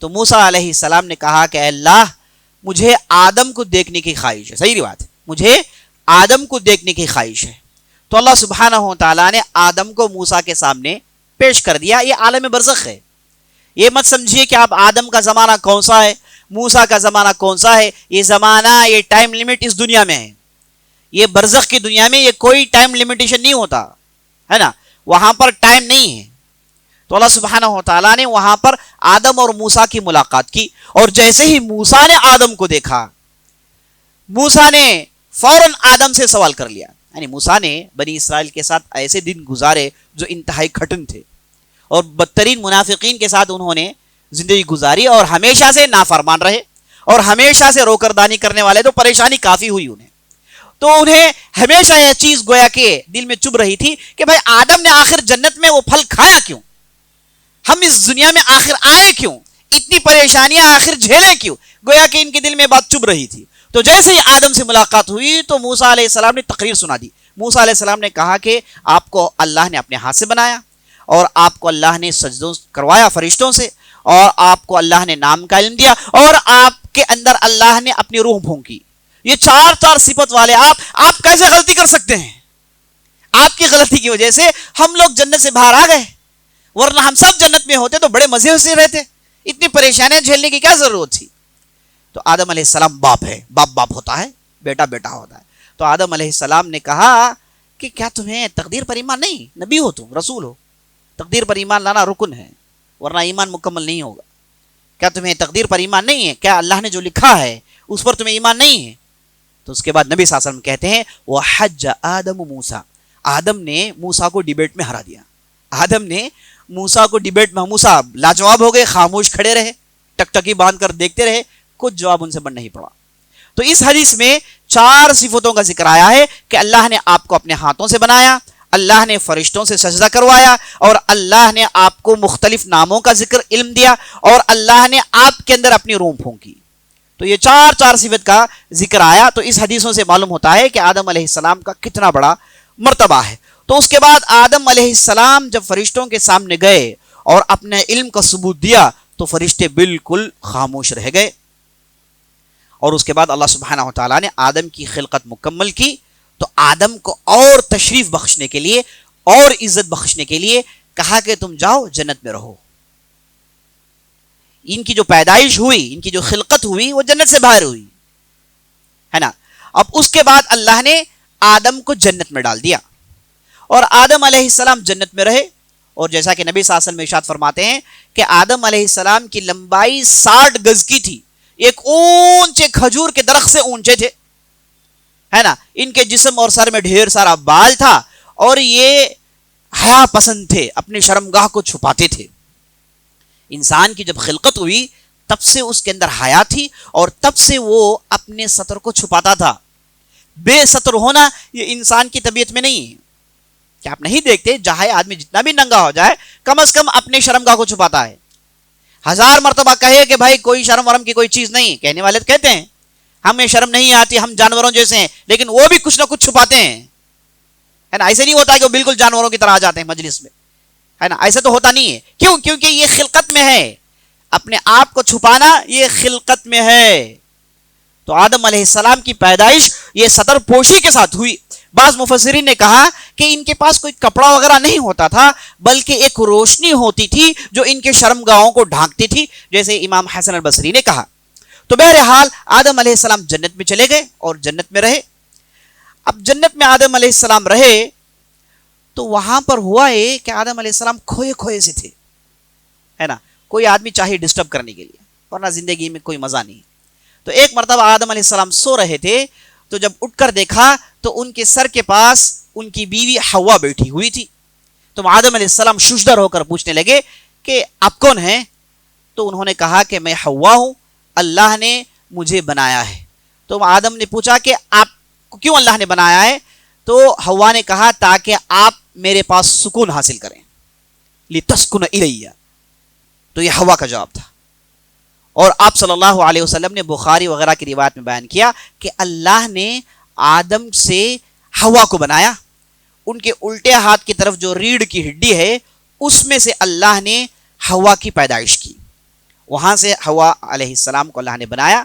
تو موسیٰ علیہ السلام نے کہا کہ اے اللہ، مجھے آدم کو دیکھنے کی خواہش ہے۔ صحیح روایت ہے، مجھے آدم کو دیکھنے کی خواہش ہے۔ تو اللہ سبحانہ و تعالیٰ نے آدم کو موسیٰ کے سامنے پیش کر دیا۔ یہ عالم برزخ ہے۔ یہ مت سمجھیے کہ آپ آدم کا زمانہ کون سا ہے، موسیٰ کا زمانہ کون سا ہے۔ یہ زمانہ، یہ ٹائم لیمٹ اس دنیا میں ہے۔ یہ برزخ کی دنیا میں یہ کوئی ٹائم لیمیٹیشن نہیں ہوتا ہے نا، وہاں پر ٹائم نہیں ہے۔ تو اللہ سبحانہ و تعالیٰ نے وہاں پر آدم اور موسیٰ کی ملاقات کی، اور جیسے ہی موسیٰ نے آدم کو دیکھا، موسیٰ نے فوراً آدم سے سوال کر لیا۔ یعنی موسیٰ نے بنی اسرائیل کے ساتھ ایسے دن گزارے جو انتہائی کھٹن تھے، اور بدترین منافقین کے ساتھ انہوں نے زندگی گزاری، اور ہمیشہ سے نافرمان رہے، اور ہمیشہ سے روکردانی کرنے والے، تو پریشانی کافی ہوئی انہیں۔ تو انہیں ہمیشہ یہ چیز گویا کہ دل میں چبھ رہی تھی کہ بھائی آدم نے آخر جنت میں وہ پھل کھایا کیوں، ہم اس دنیا میں آخر آئے کیوں، اتنی پریشانیاں آخر جھیلیں کیوں، گویا کہ ان کے دل میں بات چبھ رہی تھی۔ تو جیسے ہی آدم سے ملاقات ہوئی تو موسیٰ علیہ السلام نے تقریر سنا دی۔ موسیٰ علیہ السلام نے کہا کہ آپ کو اللہ نے اپنے ہاتھ سے بنایا، اور آپ کو اللہ نے سجدوں کروایا فرشتوں سے، اور آپ کو اللہ نے نام کا علم دیا، اور آپ کے اندر اللہ نے اپنی روح پھونکی۔ یہ 4 صفت والے آپ کیسے غلطی کر سکتے ہیں؟ آپ کی غلطی کی وجہ سے ہم لوگ جنت سے باہر آ گئے، ورنہ ہم سب جنت میں ہوتے تو بڑے مزے سے رہتے، اتنی پریشانیاں جھیلنے کی کیا ضرورت تھی۔ تو آدم علیہ السلام باپ ہے، باپ ہوتا ہے، بیٹا ہوتا ہے۔ تو آدم علیہ السلام نے کہا کہ کیا تمہیں تقدیر پر ایمان نہیں؟ نبی ہو تم، رسول ہو، تقدیر پر ایمان لانا رکن ہے، ورنہ ایمان مکمل نہیں ہوگا۔ کیا تمہیں تقدیر پر ایمان نہیں ہے؟ کیا اللہ نے جو لکھا ہے اس پر تمہیں ایمان نہیں ہے؟ تو اس کے بعد نبی صلی اللہ علیہ وسلم کہتے ہیں وَحَجَّ آدَمُ موسیٰ، آدم نے موسیٰ کو ڈیبیٹ میں ہرا دیا۔ آدم نے موسیٰ کو ڈیبیٹ میں، موسیٰ لاجواب ہو گئے، خاموش کھڑے رہے، ٹکٹکی باندھ کر دیکھتے رہے، کچھ جواب ان سے بن نہیں پڑا۔ تو اس حدیث میں 4 صفتوں کا ذکر آیا ہے کہ اللہ نے آپ کو اپنے ہاتھوں سے بنایا، اللہ نے فرشتوں سے سجدہ کروایا، اور اللہ نے آپ کو مختلف ناموں کا ذکر علم دیا، اور اللہ نے آپ کے اندر اپنی روح پھونکی۔ تو یہ 4 صفت کا ذکر آیا۔ تو اس حدیثوں سے معلوم ہوتا ہے کہ آدم علیہ السلام کا کتنا بڑا مرتبہ ہے۔ تو اس کے بعد آدم علیہ السلام جب فرشتوں کے سامنے گئے اور اپنے علم کا ثبوت دیا تو فرشتے بالکل خاموش رہ گئے، اور اس کے بعد اللہ سبحانہ و تعالیٰ نے آدم کی خلقت مکمل کی۔ تو آدم کو اور تشریف بخشنے کے لیے اور عزت بخشنے کے لیے کہا کہ تم جاؤ جنت میں رہو۔ ان کی جو پیدائش ہوئی، ان کی جو خلقت ہوئی، وہ جنت سے باہر ہوئی ہے نا۔ اب اس کے بعد اللہ نے آدم کو جنت میں ڈال دیا، اور آدم علیہ السلام جنت میں رہے۔ اور جیسا کہ نبی صلی اللہ علیہ وسلم ارشاد فرماتے ہیں کہ آدم علیہ السلام کی لمبائی 60 گز کی تھی، ایک اونچے کھجور کے درخت سے اونچے تھے ہے نا۔ ان کے جسم اور سر میں ڈھیر سارا بال تھا، اور یہ حیا پسند تھے، اپنے شرمگاہ کو چھپاتے تھے. انسان کی جب خلقت ہوئی تب سے اس کے اندر حیا تھی اور تب سے وہ اپنے سطر کو چھپاتا تھا. بے سطر ہونا یہ انسان کی طبیعت میں نہیں ہے. کیا آپ نہیں دیکھتے چاہے آدمی جتنا بھی ننگا ہو جائے کم از کم اپنے شرمگاہ کو چھپاتا ہے. 1000 مرتبہ کہے کہ بھائی کوئی شرم ورم کی کوئی چیز نہیں، کہنے والے کہتے ہیں ہمیں شرم نہیں آتی، ہم جانوروں جیسے ہیں، لیکن وہ بھی کچھ نہ کچھ چھپاتے ہیں، ہے نا. ایسے نہیں ہوتا کہ وہ بالکل جانوروں کی طرح آ جاتے ہیں مجلس میں، ہے نا. ایسا تو ہوتا نہیں ہے. کیوں؟ کیونکہ یہ خلقت میں ہے، اپنے آپ کو چھپانا یہ خلقت میں ہے. تو آدم علیہ السلام کی پیدائش یہ سطر پوشی کے ساتھ ہوئی. بعض مفسرین نے کہا کہ ان کے پاس کوئی کپڑا وغیرہ نہیں ہوتا تھا بلکہ ایک روشنی ہوتی تھی جو ان کے شرمگاہوں کو ڈھانکتی تھی، جیسے امام حسن البصری نے کہا. تو بہرحال آدم علیہ السلام جنت میں چلے گئے اور جنت میں رہے. اب جنت میں آدم علیہ السلام رہے تو وہاں پر ہوا ہے کہ آدم علیہ السلام کھوئے کھوئے سے تھے، ہے نا. کوئی آدمی چاہے ڈسٹرب کرنے کے لیے، ورنہ زندگی میں کوئی مزہ نہیں. تو ایک مرتبہ آدم علیہ السلام سو رہے تھے تو جب اٹھ کر دیکھا تو ان کے سر کے پاس ان کی بیوی حوا بیٹھی ہوئی تھی. تو آدم علیہ السلام ششدر ہو کر پوچھنے لگے کہ آپ کون ہیں؟ تو انہوں نے کہا کہ میں حوا ہوں، اللہ نے مجھے بنایا ہے. تو آدم نے پوچھا کہ آپ کو کیوں اللہ نے بنایا ہے؟ تو حوا نے کہا تاکہ آپ میرے پاس سکون حاصل کریں، لتسکن الیہ. تو یہ حوا کا جواب تھا. اور آپ صلی اللہ علیہ وسلم نے بخاری وغیرہ کی روایت میں بیان کیا کہ اللہ نے آدم سے حوا کو بنایا، ان کے الٹے ہاتھ کی طرف جو ریڑھ کی ہڈی ہے اس میں سے اللہ نے حوا کی پیدائش کی، وہاں سے حوا علیہ السلام کو اللہ نے بنایا.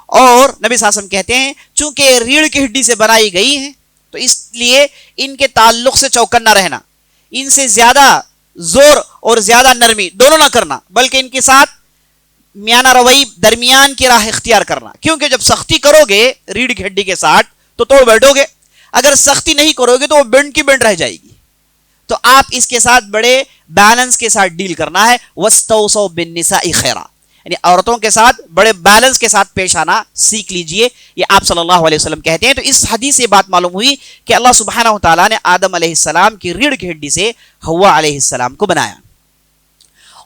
اور نبی صلی اللہ علیہ وسلم کہتے ہیں چونکہ ریڑھ کی ہڈی سے بنائی گئی ہیں تو اس لیے ان کے تعلق سے چوکنا رہنا، ان سے زیادہ زور اور زیادہ نرمی دونوں نہ کرنا، بلکہ ان کے ساتھ میانہ روی درمیان کی راہ اختیار کرنا. کیونکہ جب سختی کرو گے ریڑھ کی ہڈی کے ساتھ تو توڑ بیٹھو گے، اگر سختی نہیں کرو گے تو وہ بنڈ کی بنڈ رہ جائے گی. تو آپ اس کے ساتھ بڑے بیلنس کے ساتھ ڈیل کرنا ہے. وَاسْتَوْصَوْا بِالنِّسَاءِ خَيْرًا، یعنی عورتوں کے ساتھ بڑے بیلنس کے ساتھ پیش آنا سیکھ لیجئے، یہ آپ صلی اللہ علیہ وسلم کہتے ہیں. تو اس حدیث سے بات معلوم ہوئی کہ اللہ سبحانہ و تعالیٰ نے آدم علیہ السلام کی ریڑھ کی ہڈی سے حوا علیہ السلام کو بنایا.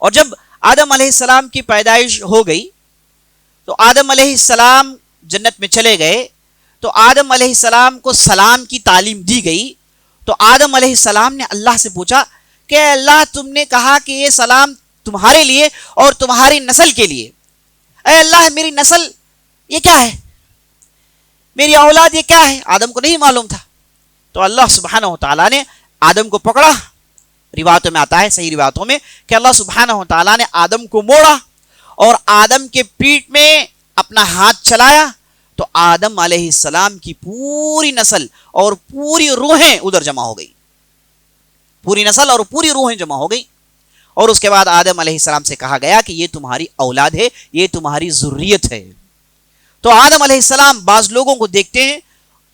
اور جب آدم علیہ السلام کی پیدائش ہو گئی تو آدم علیہ السلام جنت میں چلے گئے. تو آدم علیہ السلام کو سلام کی تعلیم دی گئی. تو آدم علیہ السلام نے اللہ سے پوچھا کہ اللہ تم نے کہا کہ یہ سلام تمہارے لیے اور تمہاری نسل کے لیے، اے اللہ میری نسل یہ کیا ہے، میری اولاد یہ کیا ہے؟ آدم کو نہیں معلوم تھا. تو اللہ سبحانہ و تعالیٰ نے آدم کو پکڑا. روایتوں میں آتا ہے، صحیح روایتوں میں، کہ اللہ سبحانہ و تعالیٰ نے آدم کو موڑا اور آدم کے پیٹھ میں اپنا ہاتھ چلایا. تو آدم علیہ السلام کی پوری نسل اور پوری روحیں ادھر جمع ہو گئی، پوری نسل اور پوری روحیں جمع ہو گئی. اور اس کے بعد آدم علیہ السلام سے کہا گیا کہ یہ تمہاری اولاد ہے، یہ تمہاری ذریت ہے. تو آدم علیہ السلام بعض لوگوں کو دیکھتے ہیں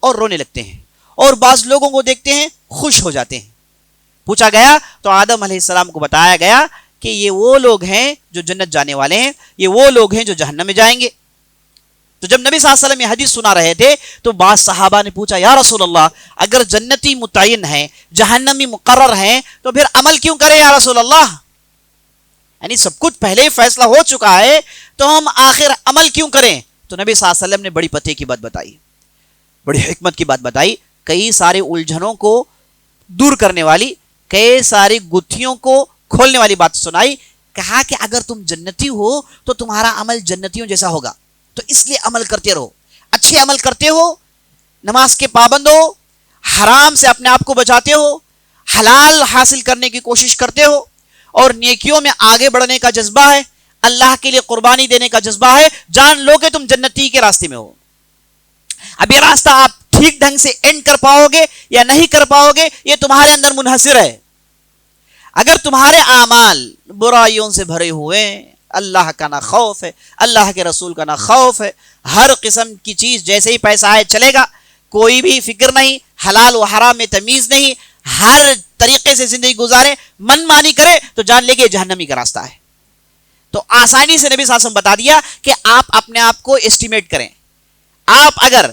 اور رونے لگتے ہیں اور بعض لوگوں کو دیکھتے ہیں خوش ہو جاتے ہیں. پوچھا گیا تو آدم علیہ السلام کو بتایا گیا کہ یہ وہ لوگ ہیں جو جنت جانے والے ہیں، یہ وہ لوگ ہیں جو جہنم میں جائیں گے. تو جب نبی صلی اللہ علیہ وسلم یہ حدیث سنا رہے تھے تو بعض صحابہ نے پوچھا یا رسول اللہ اگر جنتی متعین ہیں، جہنمی مقرر ہیں تو پھر عمل کیوں کریں یا رسول اللہ؟ یعنی سب کچھ پہلے ہی فیصلہ ہو چکا ہے تو ہم آخر عمل کیوں کریں؟ تو نبی صلی اللہ علیہ وسلم نے بڑی پتے کی بات بتائی، بڑی حکمت کی بات بتائی، کئی سارے الجھنوں کو دور کرنے والی، کئی ساری گتھیوں کو کھولنے والی بات سنائی. کہا کہ اگر تم جنتی ہو تو تمہارا عمل جنتیوں جیسا ہوگا، تو اس لیے عمل کرتے رہو، اچھے عمل کرتے ہو، نماز کے پابند ہو، حرام سے اپنے آپ کو بچاتے ہو، حلال حاصل کرنے کی کوشش کرتے ہو اور نیکیوں میں آگے بڑھنے کا جذبہ ہے، اللہ کے لیے قربانی دینے کا جذبہ ہے، جان لو کہ تم جنتی کے راستے میں ہو. اب یہ راستہ آپ ٹھیک ڈھنگ سے اینڈ کر پاؤ گے یا نہیں کر پاؤ گے یہ تمہارے اندر منحصر ہے. اگر تمہارے اعمال برائیوں سے بھرے ہوئے، اللہ کا نہ خوف ہے، اللہ کے رسول کا نہ خوف ہے، ہر قسم کی چیز جیسے ہی پیسہ آئے چلے گا، کوئی بھی فکر نہیں، حلال و حرام میں تمیز نہیں، ہر طریقے سے زندگی گزارے، من مانی کرے تو جان لے گے جہنمی کا راستہ ہے. تو آسانی سے نبی صلی اللہ علیہ وسلم بتا دیا کہ آپ اپنے آپ کو اسٹیمیٹ کریں. آپ اگر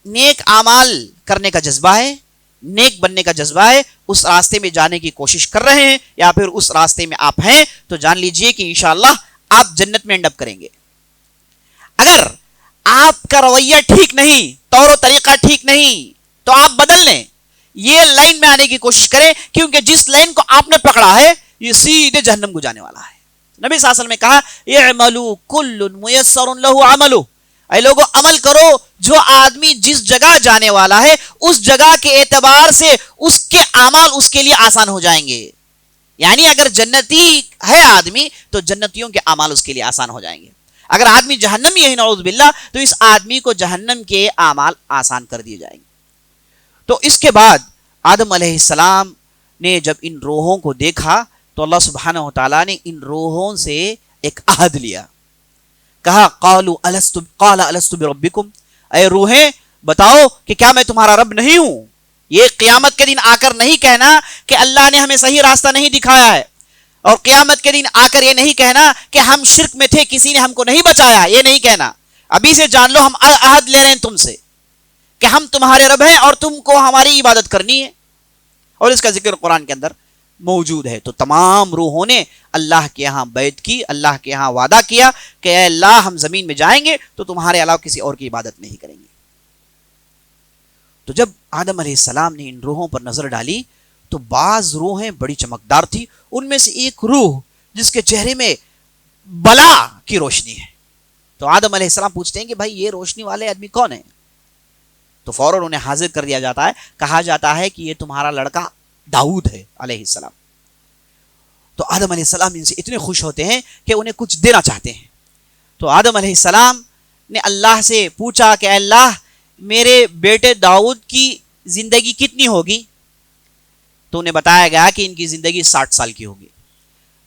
نیک اعمال کرنے کا جذبہ ہے، نیک بننے کا جذبہ ہے، اس راستے میں جانے کی کوشش کر رہے ہیں یا پھر اس راستے میں آپ ہیں، تو جان لیجئے کہ انشاءاللہ آپ جنت میں اینڈ اپ کریں گے۔ اگر آپ کا رویہ ٹھیک نہیں، طور و طریقہ ٹھیک نہیں، تو آپ بدل لیں، یہ لائن میں آنے کی کوشش کریں، کیونکہ جس لائن کو آپ نے پکڑا ہے یہ سیدھے جہنم کو جانے والا ہے۔ نبی صلی اللہ علیہ وسلم نے کہا اعملوا کل میسر لہ عملہ، اے لوگوں عمل کرو، جو آدمی جس جگہ جانے والا ہے اس جگہ کے اعتبار سے اس کے اعمال اس کے لیے آسان ہو جائیں گے۔ یعنی اگر جنتی ہے آدمی تو جنتیوں کے اعمال اس کے لیے آسان ہو جائیں گے، اگر آدمی جہنمی ہے نعوذ باللہ تو اس آدمی کو جہنم کے اعمال آسان کر دیے جائیں گے۔ تو اس کے بعد آدم علیہ السلام نے جب ان روحوں کو دیکھا تو اللہ سبحانہ وتعالی نے ان روحوں سے ایک عہد لیا، کہا قال الست بربکم، اے روحیں بتاؤ کہ کیا میں تمہارا رب نہیں ہوں؟ یہ قیامت کے دن آ کر نہیں کہنا کہ اللہ نے ہمیں صحیح راستہ نہیں دکھایا ہے، اور قیامت کے دن آ کر یہ نہیں کہنا کہ ہم شرک میں تھے کسی نے ہم کو نہیں بچایا، یہ نہیں کہنا۔ ابھی سے جان لو ہم عہد لے رہے ہیں تم سے کہ ہم تمہارے رب ہیں اور تم کو ہماری عبادت کرنی ہے، اور اس کا ذکر قرآن کے اندر موجود ہے۔ تو تمام روحوں نے اللہ کے ہاں بیعت کی، اللہ کے ہاں وعدہ کیا کہ اے اللہ ہم زمین میں جائیں گے تو تمہارے علاوہ کسی اور کی عبادت نہیں کریں گے۔ تو جب آدم علیہ السلام نے ان روحوں پر نظر ڈالی تو بعض روحیں بڑی چمکدار تھی، ان میں سے ایک روح جس کے چہرے میں بلا کی روشنی ہے۔ تو آدم علیہ السلام پوچھتے ہیں کہ بھائی یہ روشنی والے آدمی کون ہیں؟ تو فوراً انہیں حاضر کر دیا جاتا ہے، کہا جاتا ہے کہ یہ تمہارا لڑکا داؤد ہے علیہ السلام۔ تو آدم علیہ السلام ان سے اتنے خوش ہوتے ہیں کہ انہیں کچھ دینا چاہتے ہیں۔ تو آدم علیہ السلام نے اللہ سے پوچھا کہ اے اللہ میرے بیٹے داؤد کی زندگی کتنی ہوگی؟ تو انہیں بتایا گیا کہ ان کی زندگی 60 سال کی ہوگی۔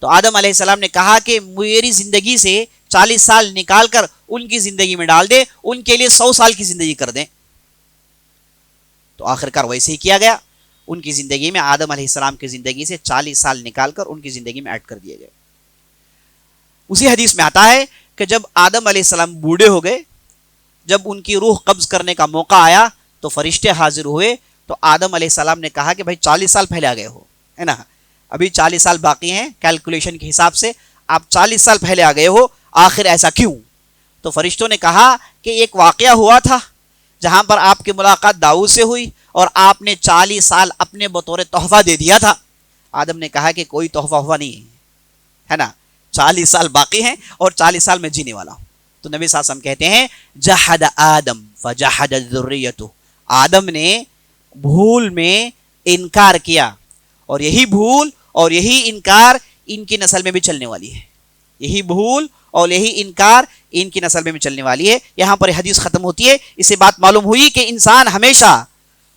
تو آدم علیہ السلام نے کہا کہ میری زندگی سے 40 سال نکال کر ان کی زندگی میں ڈال دے، ان کے لیے 100 سال کی زندگی کر دیں۔ تو آخر کار ویسے ہی کیا گیا، ان کی زندگی میں آدم علیہ السلام کی زندگی سے 40 سال نکال کر ان کی زندگی میں ایڈ کر دیے گئے۔ اسی حدیث میں آتا ہے کہ جب آدم علیہ السلام بوڑھے ہو گئے، جب ان کی روح قبض کرنے کا موقع آیا تو فرشتے حاضر ہوئے۔ تو آدم علیہ السلام نے کہا کہ بھائی 40 سال پہلے آ گئے ہو، ہے نا، ابھی 40 سال باقی ہیں کیلکولیشن کے حساب سے، آپ 40 سال پہلے آ گئے ہو، آخر ایسا کیوں؟ تو فرشتوں نے کہا کہ ایک واقعہ ہوا تھا جہاں پر آپ کی ملاقات داؤد سے ہوئی اور آپ نے 40 سال اپنے بطور تحفہ دے دیا تھا۔ آدم نے کہا کہ کوئی تحفہ نہیں ہے نا، 40 سال باقی ہیں اور 40 سال میں جینے والا ہوں۔ تو نبی صلی اللہ علیہ وسلم کہتے ہیں جحد آدم فجحد ذریتہ، آدم نے بھول میں انکار کیا، اور یہی بھول اور یہی انکار ان کی نسل میں بھی چلنے والی ہے، یہی بھول اور یہی انکار ان کی نسل میں بھی چلنے والی ہے۔ یہاں پر حدیث ختم ہوتی ہے، اس سے بات معلوم ہوئی کہ انسان ہمیشہ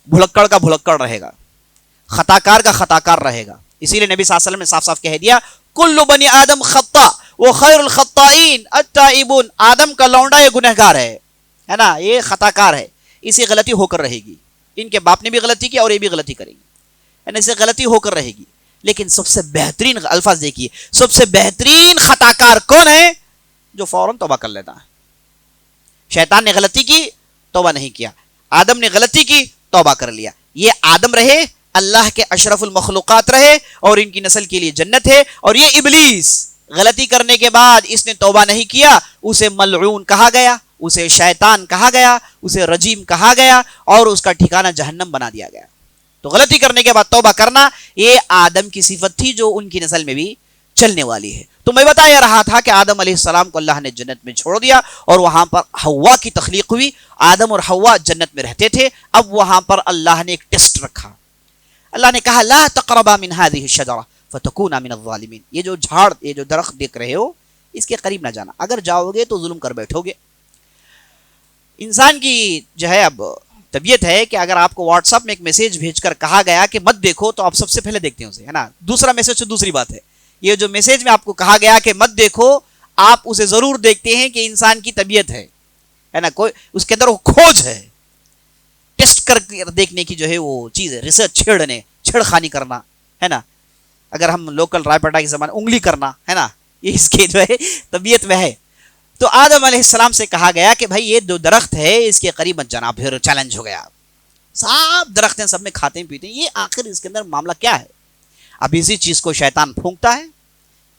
بھلکڑ کا بھلکڑ رہے گا، خطا کار کا خطا کار رہے گا۔ اسی لیے نبی صلی اللہ علیہ وسلم نے صاف صاف کہہ دیا کل بنی آدم خطا وخیر الخطائین التائبون، آدم کا لونڈا یہ گنہگار ہے نا، یہ خطا کار ہے، اسے غلطی ہو کر رہے گی، ان کے باپ نے بھی غلطی کی اور یہ بھی غلطی کرے گی، یعنی اسے غلطی ہو کر رہے گی۔ لیکن سب سے بہترین الفاظ دیکھیے، سب سے بہترین خطا کار کون ہے؟ جو فوراً توبہ کر لیتا ہے۔ شیطان نے غلطی کی، توبہ نہیں کیا، آدم نے غلطی کی، توبہ کر لیا۔ یہ آدم رہے، اللہ کے اشرف المخلوقات رہے اور ان کی نسل کے لیے جنت ہے، اور یہ ابلیس غلطی کرنے کے بعد اس نے توبہ نہیں کیا، اسے ملعون کہا گیا، اسے شیطان کہا گیا، اسے رجیم کہا گیا، اور اس کا ٹھکانہ جہنم بنا دیا گیا۔ تو غلطی کرنے کے بعد توبہ کرنا یہ آدم کی صفت تھی جو ان کی نسل میں بھی چلنے والی ہے۔ تو میں بتا یہ رہا تھا کہ آدم علیہ السلام کو اللہ نے جنت میں چھوڑ دیا اور وہاں پر حوا کی تخلیق ہوئی۔ آدم اور حوا جنت میں رہتے تھے، اب وہاں پر اللہ نے ایک ٹیسٹ رکھا، اللہ نے کہا لا تقربا من هذه الشجرة فتكونا من الظالمین، یہ جو جھاڑ، یہ جو درخت دیکھ رہے ہو اس کے قریب نہ جانا، اگر جاؤ گے تو ظلم کر بیٹھو گے۔ انسان کی جو ہے اب طبیعت ہے کہ اگر آپ کو واٹس ایپ میں ایک میسج بھیج کر کہا گیا کہ مت دیکھو تو آپ سب سے پہلے دیکھتے ہیں اسے، ہے نا، دوسرا میسج تو دوسری بات ہے، یہ جو میسج میں آپ کو کہا گیا کہ مت دیکھو آپ اسے ضرور دیکھتے ہیں کہ انسان کی طبیعت ہے نا، کوئی اس کے اندر وہ کھوج ہے، ٹیسٹ کر دیکھنے کی جو ہے وہ چیز ہے، ریسرچ چھیڑخانی کرنا، ہے نا، اگر ہم لوکل رائے پٹا کے زمانے انگلی کرنا، ہے نا، یہ اس کے جو ہے طبیعت میں ہے۔ تو آدم علیہ السلام سے کہا گیا کہ بھائی یہ جو درخت ہے اس کے قریب مت جانا، پھر چیلنج ہو گیا، صاف درخت ہیں، سب میں کھاتے ہیں پیتے ہیں، یہ آخر اس کے اندر معاملہ کیا ہے؟ اب اسی چیز کو شیطان پھونکتا ہے،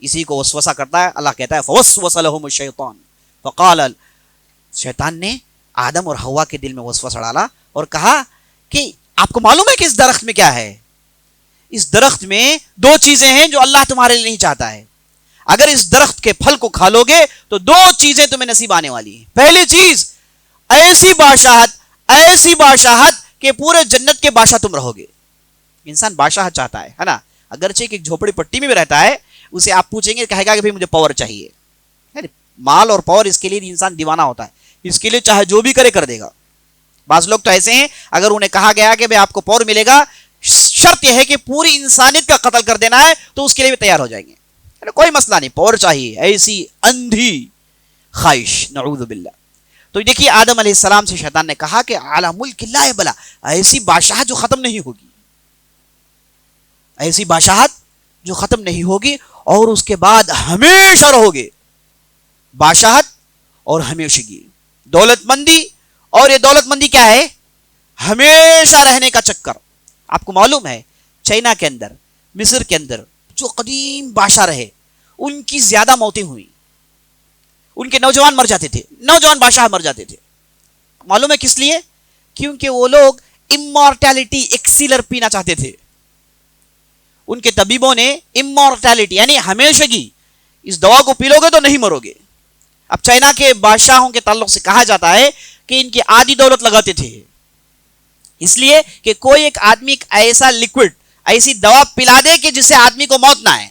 اسی کو وسوسہ کرتا ہے. اللہ کہتا ہے فوسوس لهم الشیطان فقال، شیطان نے آدم اور حوا کے دل میں وسوسہ ڈالا اور کہا کہ آپ کو معلوم ہے کہ اس درخت میں کیا ہے؟ اس درخت میں دو چیزیں ہیں جو اللہ تمہارے لیے نہیں چاہتا ہے. اگر اس درخت کے پھل کو کھا لو گے تو دو چیزیں تمہیں نصیب آنے والی ہیں. پہلی چیز، ایسی بادشاہت کہ پورے جنت کے بادشاہ تم رہو گے. انسان بادشاہت چاہتا ہے نا، اگرچہ کہ ایک جھوپڑی پٹی میں بھی رہتا ہے، اسے آپ پوچھیں گے کہے گا کہ بھئی مجھے پاور چاہیے. مال اور پاور اس کے لیے انسان دیوانہ ہوتا ہے، اس کے لیے چاہے جو بھی کرے کر دے گا. بعض لوگ تو ایسے ہیں، اگر انہیں کہا گیا کہ بھئی آپ کو پاور ملے گا، شرط یہ ہے کہ پوری انسانیت کا قتل کر دینا ہے، تو اس کے لیے بھی تیار ہو جائیں گے. کوئی مسئلہ نہیں، پاور چاہیے. ایسی اندھی خواہش، نعوذ باللہ. تو دیکھیے آدم علیہ السلام سے شیطان نے کہا کہ اعلی ملک لا بلا، ایسی بادشاہت جو ختم نہیں ہوگی، ایسی بادشاہت جو ختم نہیں ہوگی اور اس کے بعد ہمیشہ رہو گے. بادشاہت اور ہمیشگی، دولت مندی، اور یہ دولت مندی کیا ہے؟ ہمیشہ رہنے کا چکر. آپ کو معلوم ہے چائنا کے اندر، مصر کے اندر جو قدیم بادشاہ رہے، ان کی زیادہ موتیں ہوئی، ان کے نوجوان مر جاتے تھے، نوجوان بادشاہ مر جاتے تھے. معلوم ہے کس لیے؟ کیونکہ وہ لوگ امورٹیلٹی ایکسیلر پینا چاہتے تھے. ان کے طبیبوں نے امورٹیلٹی یعنی ہمیشگی، اس دوا کو پی لو گے تو نہیں مرو گے. اب چائنا کے بادشاہوں کے تعلق سے کہا جاتا ہے کہ ان کی آدھی دولت لگاتے تھے، اس لیے کہ کوئی ایک آدمی ایک ایسا لکوڈ، ایسی دوا پلا دے کہ جس سے آدمی کو موت نہ آئے.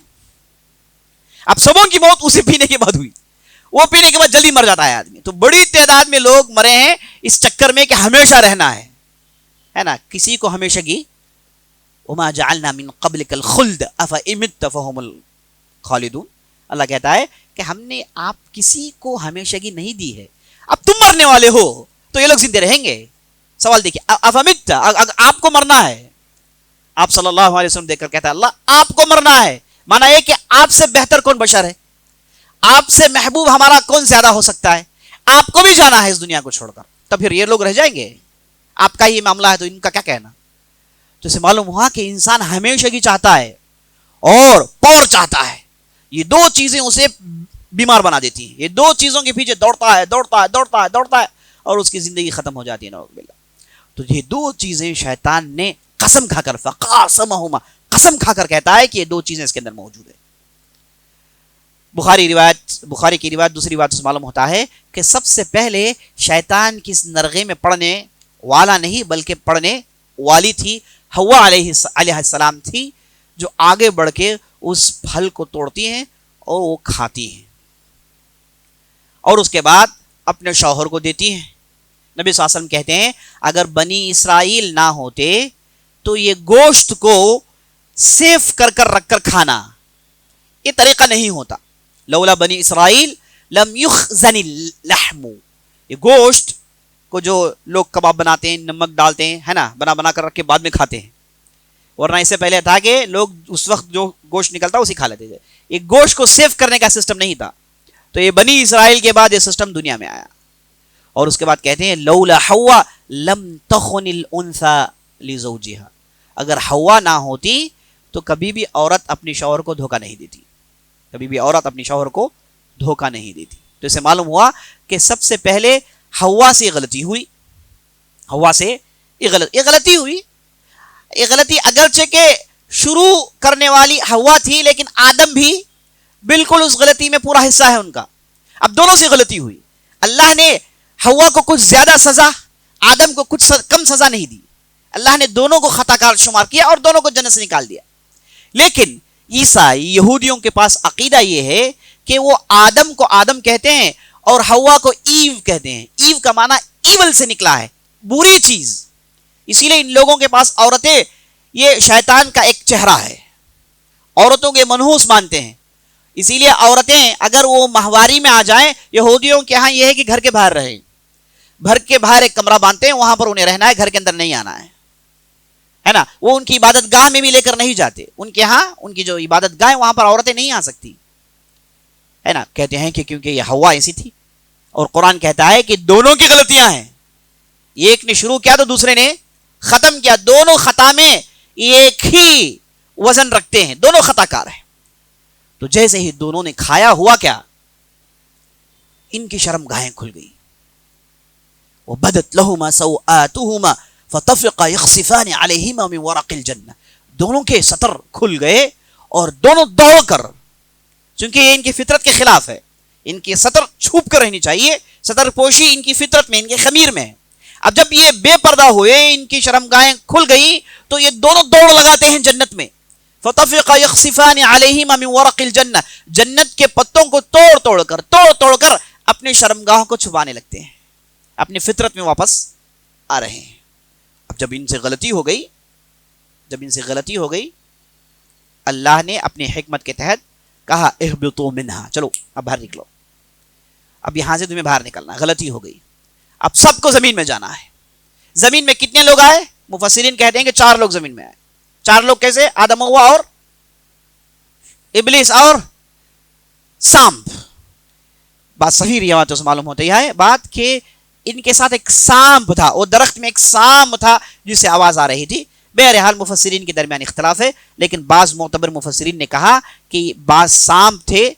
اب سبوں کی موت اسے پینے کے بعد ہوئی، وہ پینے کے بعد جلدی مر جاتا ہے آدمی. تو بڑی تعداد میں لوگ مرے ہیں اس چکر میں کہ ہمیشہ رہنا ہے نا. کسی کو ہمیشگی، وما جعلنا من قبلک الخلد افئمت فهم الخالدون، اللہ کہتا ہے کہ ہم نے آپ کسی کو ہمیشگی نہیں دی ہے. اب تم مرنے والے ہو تو یہ لوگ زندے رہیں گے. سوال دیکھیے، افمت، آپ کو مرنا ہے. آپ صلی اللہ علیہ وسلم دیکھ کر کہتا ہے اللہ آپ کو مرنا ہے، مانا یہ کہ آپ سے بہتر کون بشر ہے، آپ سے محبوب ہمارا کون زیادہ ہو سکتا ہے، آپ کو بھی جانا ہے اس دنیا کو چھوڑ کر. تو پھر یہ لوگ رہ جائیں گے؟ آپ کا یہ معاملہ ہے تو ان کا کیا کہنا. تو اسے معلوم ہوا کہ انسان ہمیشگی چاہتا ہے اور پاور چاہتا ہے. یہ دو چیزیں اسے بیمار بنا دیتی ہیں. یہ دو چیزوں کے پیچھے دوڑتا ہے اور اس کی زندگی ختم ہو جاتی ہے، نعوذ باللہ. تو یہ دو چیزیں شیطان نے قسم کھا کر، فقاسمہما، قسم کھا کر کہتا ہے کہ یہ دو چیزیں اس کے اندر موجود ہیں. بخاری کی روایت دوسری بات سے معلوم ہوتا ہے کہ سب سے پہلے شیطان کی اس نرغے میں پڑنے والا نہیں بلکہ پڑنے والی تھی حوا علیہ السلام تھی، جو آگے بڑھ کے اس پھل کو توڑتی ہیں اور وہ کھاتی ہیں اور اس کے بعد اپنے شوہر کو دیتی ہیں. نبی صلی اللہ علیہ وسلم کہتے ہیں اگر بنی اسرائیل نہ ہوتے تو یہ گوشت کو سیف کر کر رکھ کر کھانا یہ طریقہ نہیں ہوتا. لولا بنی اسرائیل لم یخزن اللحم، یہ گوشت کو جو لوگ کباب بناتے ہیں، نمک ڈالتے ہیں، ہے نا، بنا کر رکھ کے بعد میں کھاتے ہیں. ورنہ اس سے پہلے تھا کہ لوگ اس وقت جو گوشت نکلتا اسی کھا لیتے تھے. یہ گوشت کو سیف کرنے کا سسٹم نہیں تھا. تو یہ بنی اسرائیل کے بعد یہ سسٹم دنیا میں آیا. اور اس کے بعد کہتے ہیں لولا حوا لم تخن الانثى لزوجها، اگر حوا نہ ہوتی تو کبھی بھی عورت اپنی شوہر کو دھوکہ نہیں دیتی، کبھی بھی عورت اپنی شوہر کو دھوکہ نہیں دیتی. تو اسے معلوم ہوا کہ سب سے پہلے حوا سے غلطی ہوئی، حوا سے یہ غلطی ہوئی. یہ غلطی اگرچہ کہ شروع کرنے والی حوا تھی، لیکن آدم بھی بالکل اس غلطی میں پورا حصہ ہے ان کا. اب دونوں سے غلطی ہوئی. اللہ نے حوا کو کچھ زیادہ سزا، آدم کو کچھ کم سزا نہیں دی. اللہ نے دونوں کو خطا کار شمار کیا اور دونوں کو جنت سے نکال دیا. لیکن عیسائی یہودیوں کے پاس عقیدہ یہ ہے کہ وہ آدم کو آدم کہتے ہیں اور حوا کو ایو کہتے ہیں. ایو کا معنی ایول سے نکلا ہے، بری چیز. اسی لیے ان لوگوں کے پاس عورتیں یہ شیطان کا ایک چہرہ ہے، عورتوں کے منحوس مانتے ہیں. اسی لیے عورتیں اگر وہ ماہواری میں آ جائیں، یہودیوں کے ہاں یہ ہے کہ گھر کے باہر رہیں، گھر کے باہر ایک کمرہ باندھتے ہیں، وہاں پر انہیں رہنا ہے، گھر کے اندر نہیں آنا ہے نا. وہ ان کی عبادت گاہ میں بھی لے کر نہیں جاتے. ان کے ہاں ان کی جو عبادت گاہ ہے وہاں پر عورتیں نہیں آ سکتی، ہے نا. کہتے ہیں کہ کیونکہ یہ حوا ایسی تھی. اور قرآن کہتا ہے کہ دونوں کی غلطیاں ہیں، ایک نے شروع کیا تو دوسرے نے ختم کیا. دونوں خطا میں ایک ہی وزن رکھتے ہیں, دونوں خطا کار ہیں. تو جیسے ہی دونوں نے کھایا, ہوا کیا, ان کی شرم گاہیں کھل گئی. وَبَدَتْ لَهُمَا سَوْآتُهُمَا فَطَفِقَا يَخْصِفَانِ عَلَيْهِمَا مِنْ وَرَقِ الْجَنَّةِ. دونوں کے سطر کھل گئے اور دونوں دوڑ کر, چونکہ یہ ان کی فطرت کے خلاف ہے, ان کی سطر چھپ کر رہنی چاہیے, سطر پوشی ان کی فطرت میں, ان کے خمیر میں. اب جب یہ بے پردہ ہوئے, ان کی شرمگاہیں کھل گئی, تو یہ دونوں دوڑ لگاتے ہیں جنت میں. فَطَفِقَا يَخْصِفَانِ عَلَيْهِمَا مِنْ وَرَقِ الْجَنَّةِ. جنت کے پتوں کو توڑ توڑ کر اپنے شرمگاہوں کو چھپانے لگتے ہیں, اپنی فطرت میں واپس آ رہے ہیں. اب جب ان سے غلطی ہو گئی, اللہ نے اپنی حکمت کے تحت کہا اہبطوا منہا, چلو اب باہر نکلو, اب یہاں سے تمہیں باہر نکلنا, غلطی ہو گئی, اب سب کو زمین میں جانا ہے. زمین میں کتنے لوگ آئے؟ مفسرین کہتے ہیں کہ 4 لوگ زمین میں آئے. 4 لوگ کیسے؟ آدم ہوا اور ابلیس اور سانپ. بات صحیح روایتوں سے معلوم ہوتی ہے بات کہ ان کے ساتھ ایک سانپ تھا, وہ درخت میں ایک سانپ تھا جس سے آواز آ رہی تھی. بہرحال مفسرین کے درمیان اختلاف ہے, لیکن بعض معتبر مفسرین نے کہا کہ بعض سانپ تھے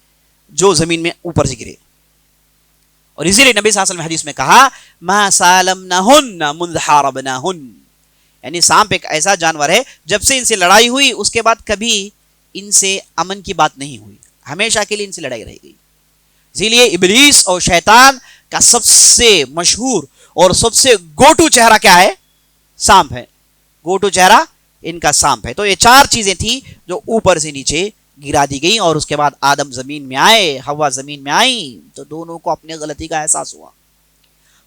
جو زمین میں اوپر سے گرے, اور اسی لیے نبی صلی اللہ علیہ وسلم حدیث میں کہا ما سالمنہن منذ حاربناہن, یعنی سانپ ایک ایسا جانور ہے جب سے ان سے لڑائی ہوئی اس کے بعد کبھی ان سے امن کی بات نہیں ہوئی, ہمیشہ کے لیے ان سے لڑائی رہ گئی. اسی لیے ابلیس اور شیطان کا سب سے مشہور اور سب سے گوٹو چہرہ کیا ہے؟ سانپ ہے. گوٹو چہرہ ان کا سانپ ہے. تو یہ 4 چیزیں تھیں جو اوپر سے نیچے گرا دی گئی, اور اس کے بعد آدم زمین میں آئے, حوا زمین میں آئی, تو دونوں کو اپنے غلطی کا احساس ہوا.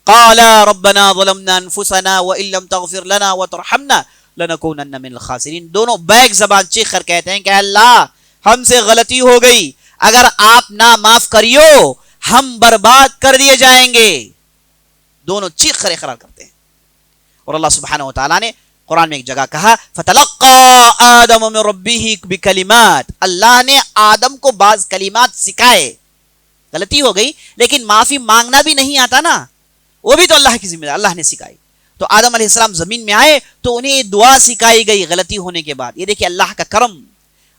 قالا ربنا ظلمنا انفسنا وان لم تغفر لنا وترحمنا لنكونن من الخاسرین. دونوں بیک زبان چیخ کر کہتے ہیں کہ اللہ ہم سے غلطی ہو گئی, اگر آپ نہ معاف کریو ہم برباد کر دیے جائیں گے. دونوں چیخ کر اقرار کرتے ہیں. اور اللہ سبحانہ وتعالی نے قرآن میں ایک جگہ کہا فَتَلَقَّى آدَمُ مِن رَبِّهِ بِكَلِمَاتٍ, اللہ نے آدم کو بعض کلمات سکھائے. غلطی ہو گئی لیکن معافی مانگنا بھی نہیں آتا نا, وہ بھی تو اللہ کی ذمہ داری, اللہ نے سکھائی. تو آدم علیہ السلام زمین میں آئے تو انہیں دعا سکھائی گئی غلطی ہونے کے بعد. یہ دیکھیے اللہ کا کرم,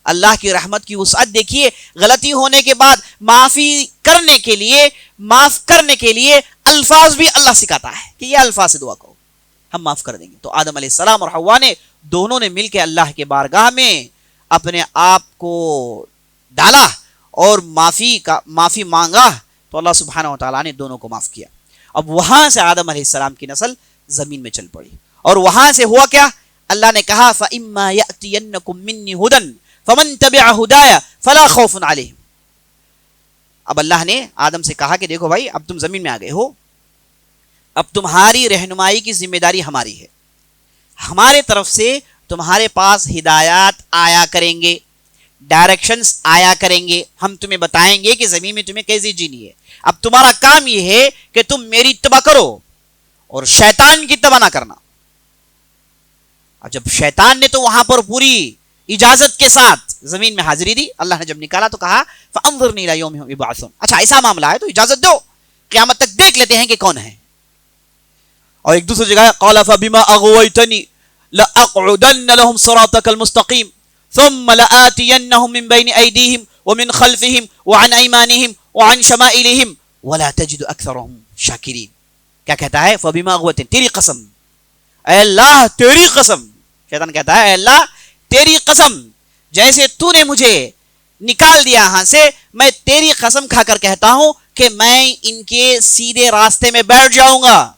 اللہ کی رحمت کی وسعت دیکھیے. غلطی ہونے کے بعد معافی کرنے کے لیے, معاف کرنے کے لیے الفاظ بھی اللہ سکھاتا ہے کہ یہ الفاظ سے دعا کرو, ہم معاف کر دیں گے. تو آدم علیہ السلام اور حوا نے دونوں نے مل کے اللہ کے بارگاہ میں اپنے آپ کو ڈالا اور معافی مانگا, تو اللہ سبحانہ و تعالیٰ نے دونوں کو معاف کیا. اب وہاں سے آدم علیہ السلام کی نسل زمین میں چل پڑی, اور وہاں سے ہوا کیا؟ اللہ نے کہا فَإِمَّا يَأْتِيَنَّكُم مِّنِّي هُدًى فَمَن تَبِعَ هُدَايَ فَلَا خَوْفٌ عَلَيْهِمْ. اب اللہ نے آدم سے کہا کہ دیکھو بھائی, اب تم زمین میں آ گئے ہو, اب تمہاری رہنمائی کی ذمہ داری ہماری ہے. ہمارے طرف سے تمہارے پاس ہدایات آیا کریں گے, ڈائریکشنز آیا کریں گے, ہم تمہیں بتائیں گے کہ زمین میں تمہیں کیسے جینی ہے. اب تمہارا کام یہ ہے کہ تم میری اتباع کرو اور شیطان کی اتباع نہ کرنا. اب جب شیطان نے تو وہاں پر پوری اجازت کے ساتھ زمین میں حاضری دی, اللہ نے جب نکالا تو کہا فَأَنظِرْنِي إِلَىٰ يَوْمِ يُبْعَثُونَ, اچھا ایسا معاملہ ہے تو اجازت دو, قیامت تک دیکھ لیتے ہیں کہ کون ہے. اور ایک دوسری جگہ قال فبما اغويتني لاقعدن لهم صراطك المستقيم ثم لآتينهم من بين ايديهم ومن خلفهم وعن ايمانهم وعن شمائلهم ولا تجد اكثرهم شاكرين. کیا کہتا ہے؟ فبما اغويتني, تیری قسم, اے اللہ تیری قسم. شیطان کہتا ہے اے اللہ تیری قسم, جیسے تو نے مجھے نکال دیا ہاں سے, میں تیری قسم کھا کر کہتا ہوں کہ میں ان کے سیدھے راستے میں بیٹھ جاؤں گا,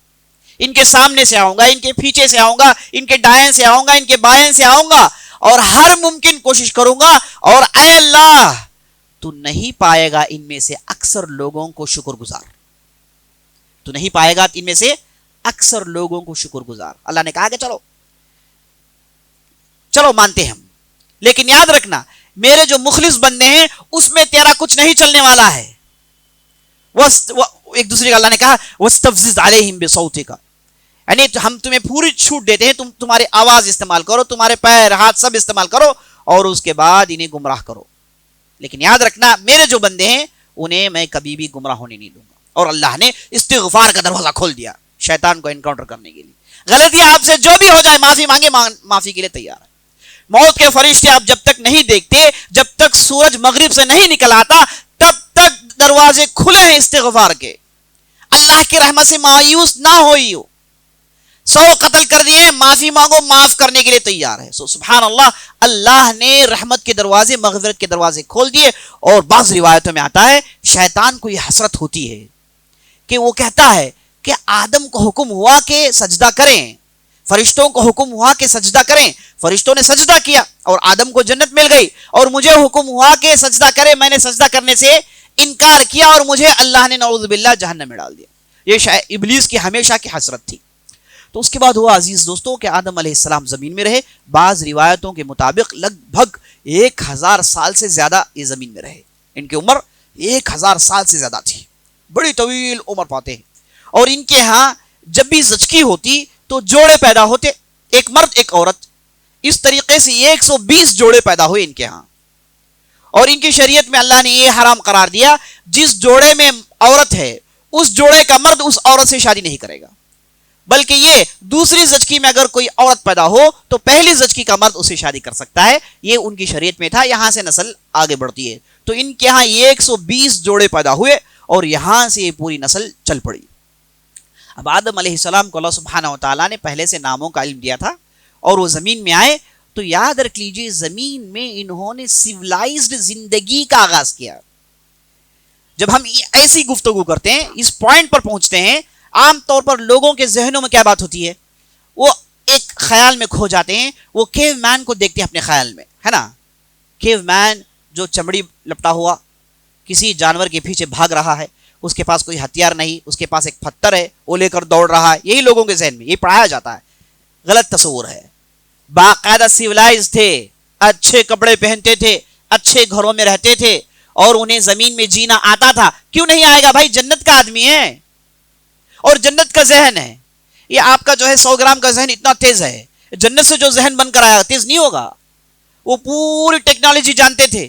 ان کے سامنے سے آؤں گا, ان کے پیچھے سے آؤں گا, ان کے دائیں سے آؤں گا, ان کے بائیں سے آؤں گا, اور ہر ممکن کوشش کروں گا. اور اے اللہ تو نہیں پائے گا ان میں سے اکثر لوگوں کو شکر گزار, تو نہیں پائے گا ان میں سے اکثر لوگوں کو شکر گزار. اللہ نے کہا کہ چلو مانتے ہیں ہم, لیکن یاد رکھنا میرے جو مخلص بندے ہیں اس میں تیرا کچھ نہیں چلنے والا ہے. ایک دوسرے کا اللہ نے کہا وَاسْتَفْزِزْ عَلَيْهِمْ بِصَوْتِكَ, یعنی ہم تمہیں پوری چھوٹ دیتے ہیں, تم تمہاری آواز استعمال کرو, تمہارے پیر ہاتھ سب استعمال کرو, اور اس کے بعد انہیں گمراہ کرو. لیکن یاد رکھنا میرے جو بندے ہیں انہیں میں کبھی بھی گمراہ ہونے نہیں دوں گا. اور اللہ نے استغفار کا دروازہ کھول دیا شیطان کو انکاؤنٹر کرنے کے لیے. غلطیاں آپ سے جو بھی ہو جائے معافی مانگے، معافی کے لیے تیار ہے۔ موت کے فرشتے آپ جب تک نہیں دیکھتے، جب تک سورج مغرب سے نہیں نکل آتا، تب تک دروازے کھلے ہیں استغفار کے۔ اللہ کی رحمت سے مایوس نہ ہوئیو، 100 قتل کر دیے، معافی مانگو، معاف کرنے کے لیے تیار ہے۔ سبحان اللہ، اللہ نے رحمت کے دروازے، مغفرت کے دروازے کھول دیے۔ اور بعض روایتوں میں آتا ہے شیطان کو یہ حسرت ہوتی ہے کہ وہ کہتا ہے کہ آدم کو حکم ہوا کہ سجدہ کریں، فرشتوں کو حکم ہوا کہ سجدہ کریں، فرشتوں نے سجدہ کیا اور آدم کو جنت مل گئی، اور مجھے حکم ہوا کہ سجدہ کرے، میں نے سجدہ کرنے سے انکار کیا اور مجھے اللہ نے نعوذ باللہ جہنم میں ڈال دیا۔ یہ ابلیس کی ہمیشہ کی حسرت تھی۔ تو اس کے بعد ہوا عزیز دوستوں کہ آدم علیہ السلام زمین میں رہے، بعض روایتوں کے مطابق لگ بھگ 1000 سال سے زیادہ یہ زمین میں رہے۔ ان کی عمر 1000 سال سے زیادہ تھی، بڑی طویل عمر پاتے ہیں۔ اور ان کے ہاں جب بھی زچگی ہوتی تو جوڑے پیدا ہوتے، ایک مرد ایک عورت، اس طریقے سے 120 جوڑے پیدا ہوئے ان کے ہاں۔ اور ان کی شریعت میں اللہ نے یہ حرام قرار دیا، جس جوڑے میں عورت ہے اس جوڑے کا مرد اس عورت سے شادی نہیں کرے گا، بلکہ یہ دوسری زچگی میں اگر کوئی عورت پیدا ہو تو پہلی زچگی کا مرد اسے شادی کر سکتا ہے۔ یہ ان کی شریعت میں تھا، یہاں سے نسل آگے بڑھتی ہے۔ تو ان کے ہاں 120 جوڑے پیدا ہوئے اور یہاں سے یہ پوری نسل چل پڑی۔ اب آدم علیہ السلام کو اللہ سبحانہ و تعالیٰ نے پہلے سے ناموں کا علم دیا تھا، اور وہ زمین میں آئے تو یاد رکھ لیجئے زمین میں انہوں نے سیولائزڈ زندگی کا آغاز کیا۔ جب ہم ایسی گفتگو کرتے ہیں، اس پوائنٹ پر پہنچتے ہیں، عام طور پر لوگوں کے ذہنوں میں کیا بات ہوتی ہے؟ وہ ایک خیال میں کھو جاتے ہیں، وہ کیو مین کو دیکھتے ہیں اپنے خیال میں، ہے نا؟ کیو مین جو چمڑی لپٹا ہوا کسی جانور کے پیچھے بھاگ رہا ہے، اس کے پاس کوئی ہتھیار نہیں، اس کے پاس ایک پتھر ہے، وہ لے کر دوڑ رہا ہے۔ یہی لوگوں کے ذہن میں یہ پڑھایا جاتا ہے، غلط تصور ہے۔ باقاعدہ سیولائز تھے، اچھے کپڑے پہنتے تھے، اچھے گھروں میں رہتے تھے، اور انہیں زمین میں جینا آتا تھا۔ کیوں نہیں آئے گا بھائی؟ جنت کا آدمی ہے اور جنت کا ذہن ہے۔ یہ آپ کا جو ہے 100 گرام کا ذہن اتنا تیز ہے، جنت سے جو ذہن بن کر آیا تیز نہیں ہوگا۔ وہ پوری ٹیکنالوجی جانتے تھے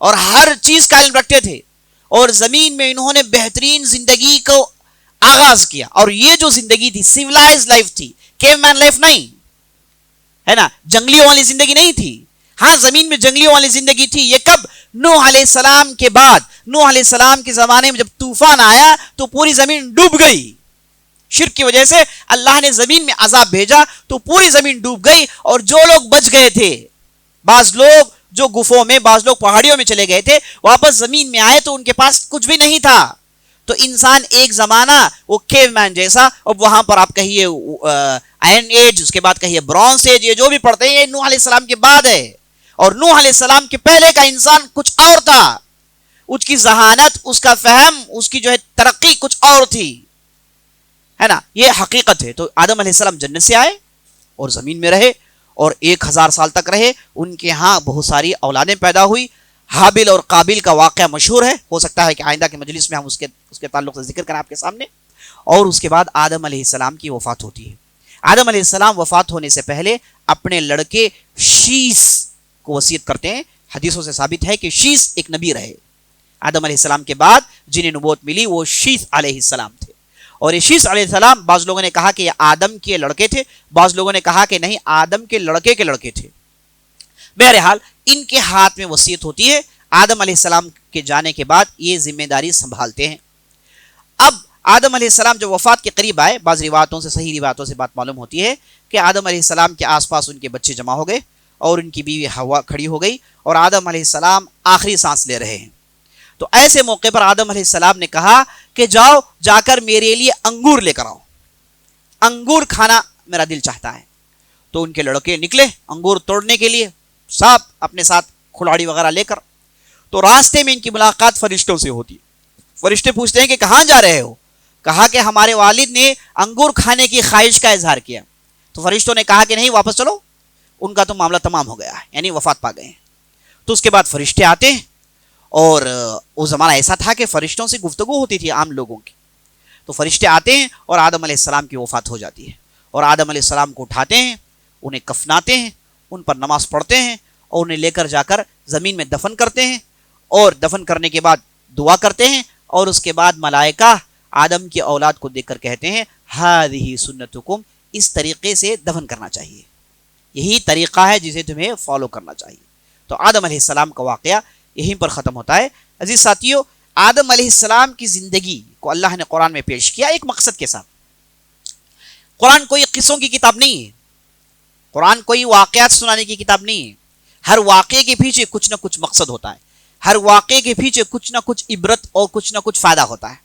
اور ہر چیز کا علم رکھتے تھے، اور زمین میں انہوں نے بہترین زندگی کو آغاز کیا۔ اور یہ جو زندگی تھی سیولائز لائف تھی، کیو مین لائف نہیں ہے نا، جنگلیوں والی زندگی نہیں تھی۔ ہاں زمین میں جنگلیوں والی زندگی تھی۔ یہ کب؟ نوح علیہ السلام کے بعد۔ نوح علیہ السلام کے زمانے میں جب طوفان آیا تو پوری زمین ڈوب گئی، شرک کی وجہ سے اللہ نے زمین میں عذاب بھیجا تو پوری زمین ڈوب گئی، اور جو لوگ بچ گئے تھے، بعض لوگ جو گفوں میں، بعض لوگ پہاڑیوں میں چلے گئے تھے، واپس زمین میں آئے تو ان کے پاس کچھ بھی نہیں تھا۔ تو انسان ایک زمانہ وہ کیو مین جیسا، اور وہاں پر آپ کہیے آئرن ایج، اس کے بعد کہیے برونز ایج، یہ جو بھی پڑھتے ہیں یہ نوح علیہ السلام کے بعد ہے۔ اور نوح علیہ السلام کے پہلے کا انسان کچھ اور تھا، اس کی ذہانت، اس کا فہم، اس کی جو ہے ترقی کچھ اور تھی، ہے نا؟ یہ حقیقت ہے۔ تو آدم علیہ السلام جنت سے آئے اور زمین میں رہے اور 1000 سال تک رہے۔ ان کے ہاں بہت ساری اولادیں پیدا ہوئی۔ حابل اور قابل کا واقعہ مشہور ہے، ہو سکتا ہے کہ آئندہ کے مجلس میں ہم اس کے تعلق سے ذکر کریں آپ کے سامنے۔ اور اس کے بعد آدم علیہ السلام کی وفات ہوتی ہے۔ آدم علیہ السلام وفات ہونے سے پہلے اپنے لڑکے شیس کو وصیت کرتے ہیں۔ حدیثوں سے ثابت ہے کہ شیس ایک نبی رہے۔ آدم علیہ السلام کے بعد جنہیں نبوت ملی وہ شیس علیہ السلام تھے۔ اور یہ شیس علیہ السلام، بعض لوگوں نے کہا کہ یہ آدم کے لڑکے تھے، بعض لوگوں نے کہا کہ نہیں، آدم کے لڑکے تھے۔ بہرحال ان کے ہاتھ میں وصیت ہوتی ہے۔ آدم علیہ السلام کے جانے کے بعد یہ ذمہ داری سنبھالتے ہیں۔ اب آدم علیہ السلام جو وفات کے قریب آئے، بعض روایتوں سے، صحیح روایتوں سے بات معلوم ہوتی ہے کہ آدم علیہ السلام کے آس پاس ان کے بچے جمع ہو گئے اور ان کی بیوی ہوا کھڑی ہو گئی، اور آدم علیہ السلام آخری سانس لے رہے ہیں۔ تو ایسے موقع پر آدم علیہ السلام نے کہا کہ جاؤ، جا کر میرے لیے انگور لے کر آؤ، انگور کھانا میرا دل چاہتا ہے۔ تو ان کے لڑکے نکلے انگور توڑنے کے لیے، ساتھ اپنے ساتھ کھلاڑی وغیرہ لے کر۔ تو راستے میں ان کی ملاقات فرشتوں سے ہوتی ہے۔ فرشتے پوچھتے ہیں کہ کہاں جا رہے ہو؟ کہا کہ ہمارے والد نے انگور کھانے کی خواہش کا اظہار کیا۔ تو فرشتوں نے کہا کہ نہیں، واپس چلو، ان کا تو معاملہ تمام ہو گیا ہے، یعنی وفات پا گئے ہیں۔ تو اس کے بعد فرشتے آتے ہیں، اور وہ زمانہ ایسا تھا کہ فرشتوں سے گفتگو ہوتی تھی عام لوگوں کی۔ تو فرشتے آتے ہیں اور آدم علیہ السلام کی وفات ہو جاتی ہے، اور آدم علیہ السلام کو اٹھاتے ہیں، انہیں کفناتے ہیں، ان پر نماز پڑھتے ہیں، اور انہیں لے کر جا کر زمین میں دفن کرتے ہیں، اور دفن کرنے کے بعد دعا کرتے ہیں، اور اس کے بعد ملائکہ آدم کی اولاد کو دیکھ کر کہتے ہیں ہذہ سنتکم اس طریقے سے دفن کرنا چاہیے. یہی طریقہ ہے جسے تمہیں فالو کرنا چاہیے. تو آدم علیہ السلام کا واقعہ یہیں پر ختم ہوتا ہے. عزیز ساتھیو، آدم علیہ السلام کی زندگی کو اللہ نے قرآن میں پیش کیا ایک مقصد کے ساتھ. قرآن کوئی قصوں کی کتاب نہیں ہے، قرآن کوئی واقعات سنانے کی کتاب نہیں ہے. ہر واقعے کے پیچھے کچھ نہ کچھ مقصد ہوتا ہے، ہر واقعے کے پیچھے کچھ نہ کچھ عبرت اور کچھ نہ کچھ فائدہ ہوتا ہے.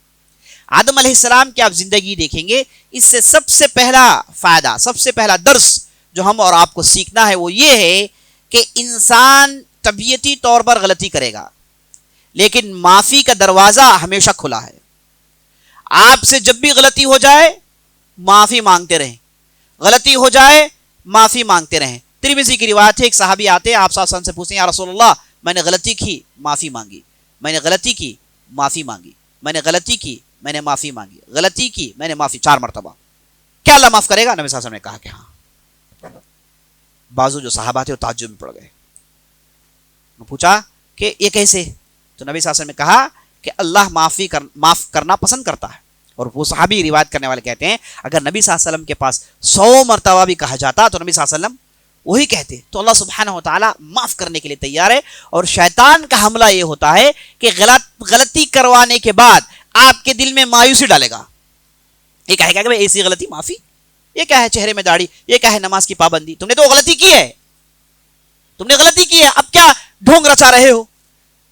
آدم علیہ السلام کی آپ زندگی دیکھیں گے، اس سے سب سے پہلا فائدہ، سب سے پہلا درس جو ہم اور آپ کو سیکھنا ہے وہ یہ ہے کہ انسان طبیعتی طور پر غلطی کرے گا، لیکن معافی کا دروازہ ہمیشہ کھلا ہے. آپ سے جب بھی غلطی ہو جائے معافی مانگتے رہیں، غلطی ہو جائے معافی مانگتے رہیں. ترمذی کی روایت ہے، ایک صحابی آتے ہیں، آپ صلی اللہ علیہ وسلم سے پوچھتے ہیں یا رسول اللہ میں نے غلطی کی معافی مانگی، میں نے غلطی کی معافی مانگی، میں نے غلطی کی میں نے معافی مانگی، غلطی کی میں نے معافی، 4 مرتبہ. کیا اللہ معاف کرے گا؟ نبی صلی اللہ علیہ وسلم نے کہا کہ ہاں. بازو جو صحابہ تھے وہ تعجب میں پڑ گئے. پوچھا کہ یہ کیسے؟ تو نبی صلی اللہ علیہ وسلم نے کہا کہ اللہ معاف کرنا پسند کرتا ہے. اور وہ صحابی روایت کرنے والے کہتے ہیں اگر نبی صلی اللہ علیہ وسلم کے پاس 100 مرتبہ بھی کہا جاتا تو نبی صلی اللہ علیہ وسلم وہی کہتے. تو اللہ سبحانہ و تعالیٰ معاف کرنے کے لیے تیار ہے. اور شیطان کا حملہ یہ ہوتا ہے کہ غلطی کروانے کے بعد آپ کے دل میں مایوسی ڈالے گا. یہ کہے گا کہ ایسی غلطی معافی، یہ کیا ہے چہرے میں داڑھی، یہ کیا ہے نماز کی پابندی، تم نے تو غلطی کی ہے، تم نے غلطی کی ہے، اب کیا ڈھونگ رچا رہے ہو.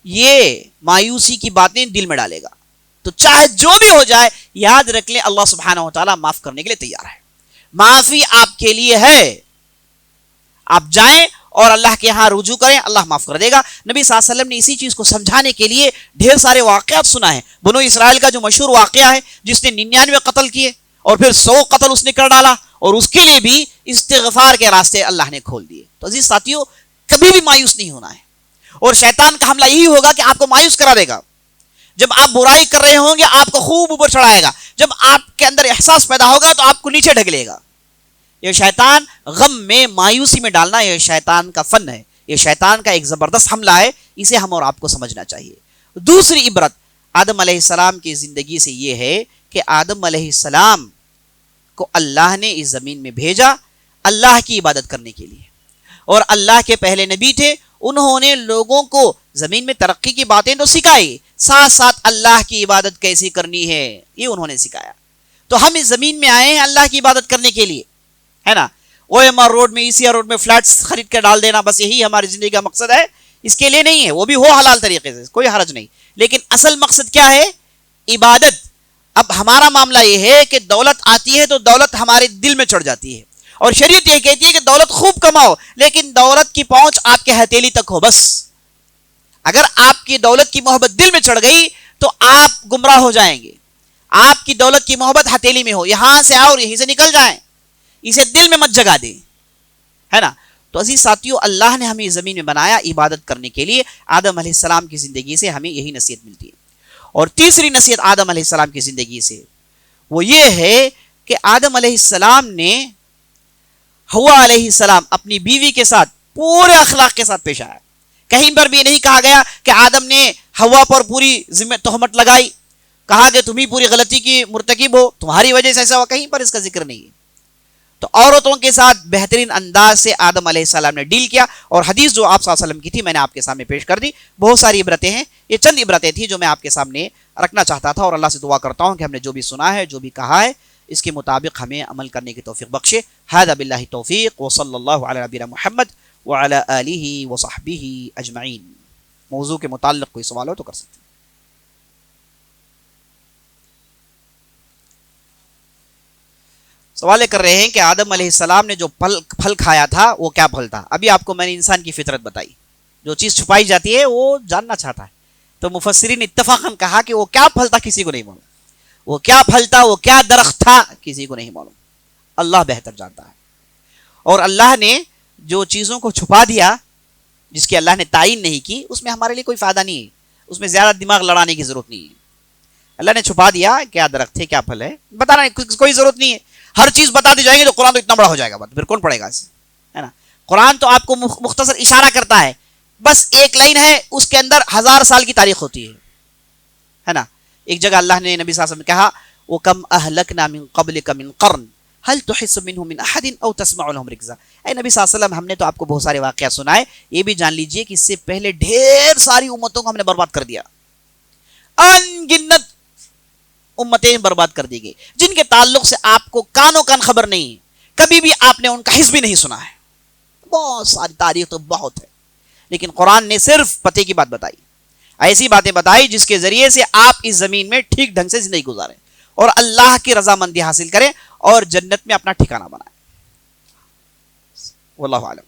یہ مایوسی کی باتیں دل میں ڈالے گا. تو چاہے جو بھی ہو جائے یاد رکھ لیں اللہ سبحانہ و تعالیٰ معاف کرنے کے لیے تیار ہے. معافی آپ کے لیے ہے، آپ جائیں اور اللہ کے ہاں رجوع کریں، اللہ معاف کر دے گا. نبی صلی اللہ علیہ وسلم نے اسی چیز کو سمجھانے کے لیے ڈھیر سارے واقعات سنا ہے. بنو اسرائیل کا جو مشہور واقعہ ہے جس نے 99 قتل کیے اور پھر 100 قتل اس نے کر ڈالا، اور اس کے لیے بھی استغفار کے راستے اللہ نے کھول دیے. تو عزیز ساتھیوں، کبھی بھی مایوس نہیں ہونا ہے. اور شیطان کا حملہ یہی ہوگا کہ آپ کو مایوس کرا دے گا. جب آپ برائی کر رہے ہوں گے آپ کو خوب اوپر چڑھائے گا، جب آپ کے اندر احساس پیدا ہوگا تو آپ کو نیچے ڈھکیلے گا. یہ شیطان غم میں، مایوسی میں ڈالنا یہ شیطان کا فن ہے، یہ شیطان کا ایک زبردست حملہ ہے. اسے ہم اور آپ کو سمجھنا چاہیے. دوسری عبرت آدم علیہ السلام کی زندگی سے یہ ہے کہ آدم علیہ السلام کو اللہ نے اس زمین میں بھیجا اللہ کی عبادت کرنے کے لیے. اور اللہ کے پہلے نبی تھے، انہوں نے لوگوں کو زمین میں ترقی کی باتیں تو سکھائی، ساتھ ساتھ اللہ کی عبادت کیسی کرنی ہے یہ انہوں نے سکھایا. تو ہم اس زمین میں آئے ہیں اللہ کی عبادت کرنے کے لیے، ہے نا. OMR روڈ میں، ECR روڈ میں فلیٹس خرید کے ڈال دینا بس یہی ہماری زندگی کا مقصد ہے، اس کے لیے نہیں ہے. وہ بھی ہو حلال طریقے سے، کوئی حرج نہیں، لیکن اصل مقصد کیا ہے؟ عبادت. اب ہمارا معاملہ یہ ہے کہ دولت آتی ہے تو دولت ہمارے دل میں چڑھ جاتی ہے، اور شریعت یہ کہتی ہے کہ دولت خوب کماؤ لیکن دولت کی پہنچ آپ کے ہتھیلی تک ہو بس. اگر آپ کی دولت کی محبت دل میں چڑھ گئی تو آپ گمراہ ہو جائیں گے. آپ کی دولت کی محبت ہتھیلی میں ہو، یہاں سے آؤ اور یہیں سے نکل جائیں، اسے دل میں مت جگا دیں، ہے نا. تو عزیز ساتھیوں، اللہ نے ہمیں زمین میں بنایا عبادت کرنے کے لیے. آدم علیہ السلام کی زندگی سے ہمیں یہی نصیحت ملتی ہے. اور تیسری نصیحت آدم علیہ السلام کی زندگی سے وہ یہ ہے کہ آدم علیہ السلام نے حوا علیہ السلام اپنی بیوی کے ساتھ پورے اخلاق کے ساتھ پیش آیا. کہیں پر بھی نہیں کہا گیا کہ آدم نے حوا پر پوری ذمہ تہمت لگائی، کہا کہ تم ہی پوری غلطی کی مرتکب ہو، تمہاری وجہ سے ایسا ہوا، کہیں پر اس کا ذکر نہیں ہے. تو عورتوں کے ساتھ بہترین انداز سے آدم علیہ السلام نے ڈیل کیا. اور حدیث جو آپ صلی اللہ علیہ وسلم کی تھی میں نے آپ کے سامنے پیش کر دی. بہت ساری عبرتیں ہیں، یہ چند عبرتیں تھیں جو میں آپ کے سامنے رکھنا چاہتا تھا. اور اللہ سے دعا کرتا ہوں کہ ہم نے جو بھی سنا ہے، جو بھی کہا ہے، اس کے مطابق ہمیں عمل کرنے کی توفیق بخشے. ھذا باللہ توفیق وصلی اللہ علی نبینا محمد وعلی آلہ وصحبہ اجمعین. موضوع کے متعلق کوئی سوال ہو تو کر سکتے ہیں. سوال کر رہے ہیں کہ آدم علیہ السلام نے جو پھل کھایا تھا وہ کیا پھل تھا؟ ابھی آپ کو میں نے انسان کی فطرت بتائی، جو چیز چھپائی جاتی ہے وہ جاننا چاہتا ہے. تو مفسرین اتفاقاً کہا کہ وہ کیا پھل تھا کسی کو نہیں معلوم، وہ کیا پھل تھا، وہ کیا درخت تھا کسی کو نہیں معلوم، اللہ بہتر جانتا ہے. اور اللہ نے جو چیزوں کو چھپا دیا جس کی اللہ نے تعین نہیں کی، اس میں ہمارے لیے کوئی فائدہ نہیں ہے، اس میں زیادہ دماغ لڑانے کی ضرورت نہیں ہے. اللہ نے چھپا دیا کیا درخت ہے کیا پھل ہے، بتانا کوئی ضرورت نہیں ہے. ہر چیز بتا دی جائیں گے تو قرآن تو اتنا بڑا ہو جائے گا، پھر کون پڑھے گا اسے، ہے نا. قرآن تو آپ کو مختصر اشارہ کرتا ہے، بس ایک لائن ہے اس کے اندر 1000 سال کی تاریخ ہوتی ہے نا. ایک جگہ اللہ نے نبی صلی اللہ علیہ وسلم نے کہا وَكَمْ أَهْلَكْنَا مِن قَبْلِكَ مِن قَرْنٍ هل تحس منهم من احد او تسمع لهم ركزا. اے نبی صلی اللہ علیہ وسلم ہم نے تو آپ کو بہت سارے واقعات سنائے، یہ بھی جان لیجئے کہ اس سے پہلے ڈھیر ساری امتوں کو ہم نے برباد کر دیا، ان گنت امتیں برباد کر دی گئی جن کے تعلق سے آپ کو کانوں کان خبر نہیں، کبھی بھی آپ نے ان کا حص بھی نہیں سنا ہے. بہت ساری تاریخ تو بہت ہے، لیکن قرآن نے صرف پتے کی بات بتائی، ایسی باتیں بتائی جس کے ذریعے سے آپ اس زمین میں ٹھیک ڈھنگ سے زندگی گزاریں اور اللہ کی رضامندی حاصل کریں اور جنت میں اپنا ٹھکانہ بنائیں. واللہ اعلم.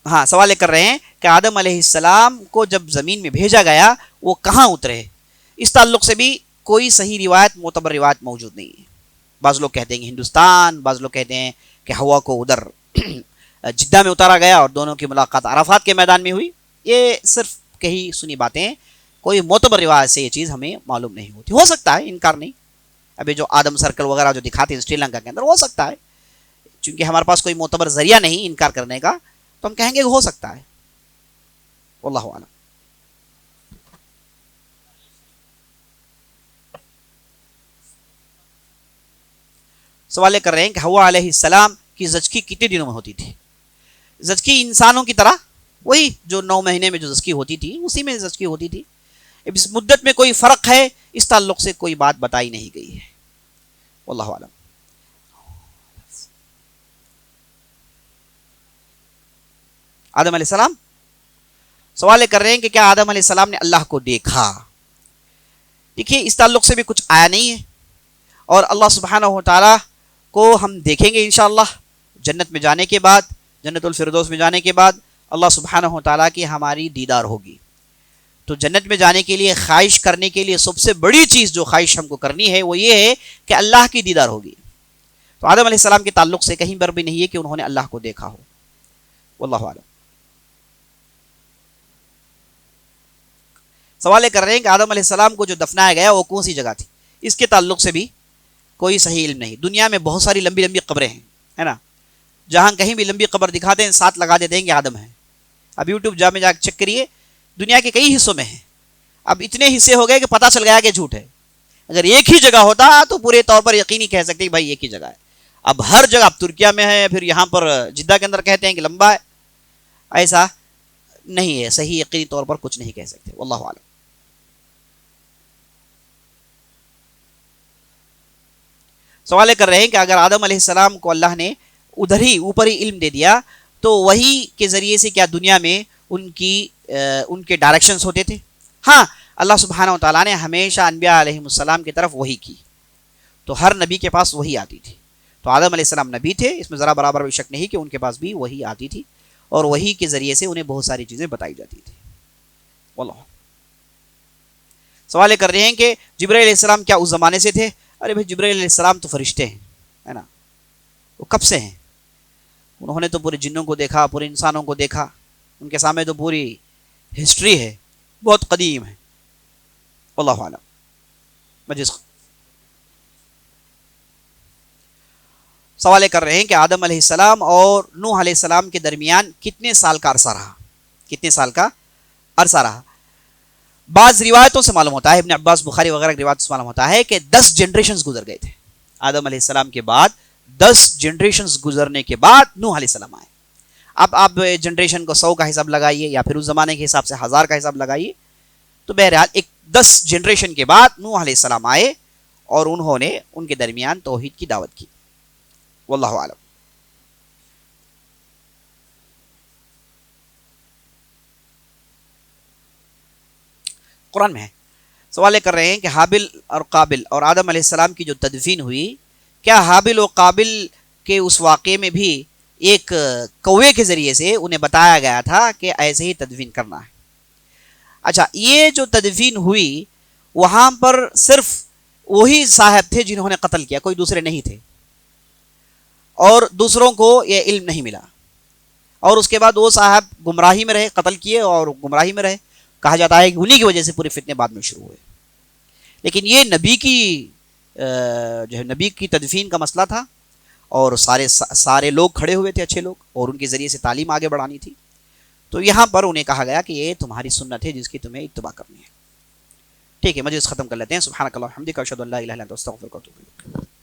ہاں سوال کر رہے ہیں کہ آدم علیہ السلام کو جب زمین میں بھیجا گیا وہ کہاں اترے؟ اس تعلق سے بھی کوئی صحیح روایت، معتبر روایت موجود نہیں ہے. بعض لوگ کہتے ہیں کہ ہندوستان، بعض لوگ کہتے ہیں کہ ہوا کو ادھر جدہ میں اتارا گیا اور دونوں کی ملاقات عرفات کے میدان میں ہوئی. یہ صرف کہی سنی باتیں، کوئی معتبر روایت سے یہ چیز ہمیں معلوم نہیں ہوتی. ہو سکتا ہے، انکار نہیں. ابھی جو آدم سرکل وغیرہ جو دکھاتے ہیں سری لنکا کے اندر، ہو سکتا ہے، چونکہ ہمارے پاس کوئی معتبر ذریعہ نہیں انکار کرنے کا، تو ہم کہیں گے کہ ہو سکتا ہے. واللہ اعلم. سوال کر رہے ہیں کہ حوا علیہ السلام کی زچگی کتنے دنوں میں ہوتی تھی؟ زچگی انسانوں کی طرح وہی جو 9 مہینے میں جو زچگی ہوتی تھی اسی میں زچگی ہوتی تھی. اس مدت میں کوئی فرق ہے اس تعلق سے کوئی بات بتائی نہیں گئی ہے. واللہ اعلم. آدم علیہ السلام سوال کر رہے ہیں کہ کیا آدم علیہ السلام نے اللہ کو دیکھا؟ دیکھیے اس تعلق سے بھی کچھ آیا نہیں ہے، اور اللہ سبحانہ و تعالی کو ہم دیکھیں گے انشاءاللہ جنت میں جانے کے بعد، جنت الفردوس میں جانے کے بعد اللہ سبحانہ و تعالیٰ کی ہماری دیدار ہوگی. تو جنت میں جانے کے لیے خواہش کرنے کے لیے سب سے بڑی چیز جو خواہش ہم کو کرنی ہے وہ یہ ہے کہ اللہ کی دیدار ہوگی. تو آدم علیہ السلام کے تعلق سے کہیں پر بھی نہیں ہے کہ انہوں نے اللہ کو دیکھا ہو. واللہ اعلم. سوال کر رہے ہیں کہ آدم علیہ السلام کو جو دفنایا گیا وہ کون سی جگہ تھی؟ اس کے تعلق سے بھی کوئی صحیح علم نہیں. دنیا میں بہت ساری لمبی لمبی قبریں ہیں، ہے نا، جہاں کہیں بھی لمبی قبر دکھاتے ہیں ساتھ لگا دیتے ہیں کہ آدم ہے. اب یوٹیوب جا میں جا کے چیک کریے، دنیا کے کئی حصوں میں ہیں. اب اتنے حصے ہو گئے کہ پتہ چل گیا کہ جھوٹ ہے. اگر ایک ہی جگہ ہوتا تو پورے طور پر یقینی کہہ سکتے کہ بھائی ایک ہی جگہ ہے. اب ہر جگہ، اب ترکیہ میں ہے، پھر یہاں پر جدہ کے اندر کہتے ہیں کہ لمبا ہے. ایسا نہیں ہے، صحیح یقینی طور پر کچھ نہیں کہہ سکتے. واللہ اعلم. سوال کر رہے ہیں کہ اگر آدم علیہ السلام کو اللہ نے ادھر ہی اوپر ہی علم دے دیا تو وہی کے ذریعے سے کیا دنیا میں ان کے ڈائریکشنز ہوتے تھے؟ ہاں، اللہ سبحانہ و تعالیٰ نے ہمیشہ انبیاء علیہ السلام کی طرف وحی کی، تو ہر نبی کے پاس وحی آتی تھی. تو آدم علیہ السلام نبی تھے، اس میں ذرا برابر بھی شک نہیں کہ ان کے پاس بھی وحی آتی تھی، اور وحی کے ذریعے سے انہیں بہت ساری چیزیں بتائی جاتی تھی. واللہ. سوال کر رہے ہیں کہ جبرائیل علیہ السلام کیا اس زمانے سے تھے؟ ارے بھائی جبرائیل علیہ السلام تو فرشتے ہیں، ہے نا، وہ کب سے ہیں؟ انہوں نے تو پورے جنوں کو دیکھا، پورے انسانوں کو دیکھا، ان کے سامنے تو پوری ہسٹری ہے، بہت قدیم ہے. واللہ اعلم. مجلس. سوال کر رہے ہیں کہ آدم علیہ السلام اور نوح علیہ السلام کے درمیان کتنے سال کا عرصہ رہا؟ کتنے سال کا عرصہ رہا؟ بعض روایتوں سے معلوم ہوتا ہے، ابن عباس، بخاری وغیرہ کی روایتوں سے معلوم ہوتا ہے کہ 10 جنریشنز گزر گئے تھے. آدم علیہ السلام کے بعد 10 جنریشنز گزرنے کے بعد نوح علیہ السلام آئے. اب آپ جنریشن کو 100 کا حساب لگائیے یا پھر اس زمانے کے حساب سے 1000 کا حساب لگائیے، تو بہرحال ایک 10 جنریشن کے بعد نوح علیہ السلام آئے اور انہوں نے ان کے درمیان توحید کی دعوت کی. واللہ اعلم. قرآن میں ہے. سوال کر رہے ہیں کہ حابل اور قابل اور آدم علیہ السلام کی جو تدفین ہوئی، کیا حابل و قابل کے اس واقعے میں بھی ایک کوے کے ذریعے سے انہیں بتایا گیا تھا کہ ایسے ہی تدفین کرنا ہے؟ اچھا، یہ جو تدفین ہوئی وہاں پر صرف وہی صاحب تھے جنہوں نے قتل کیا، کوئی دوسرے نہیں تھے، اور دوسروں کو یہ علم نہیں ملا، اور اس کے بعد وہ صاحب گمراہی میں رہے، قتل کیے اور گمراہی میں رہے. کہا جاتا ہے کہ انہی کی وجہ سے پورے فتنے بعد میں شروع ہوئے. لیکن یہ نبی کی جو ہے نبی کی تدفین کا مسئلہ تھا، اور سارے لوگ کھڑے ہوئے تھے، اچھے لوگ، اور ان کے ذریعے سے تعلیم آگے بڑھانی تھی. تو یہاں پر انہیں کہا گیا کہ یہ تمہاری سنت ہے جس کی تمہیں اتباع کرنی ہے. ٹھیک ہے، مجلس ختم کر لیتے ہیں. سبحانک اللہم و بحمدک اشہد ان لا الہ الا انت استغفرک و اتوب الیک.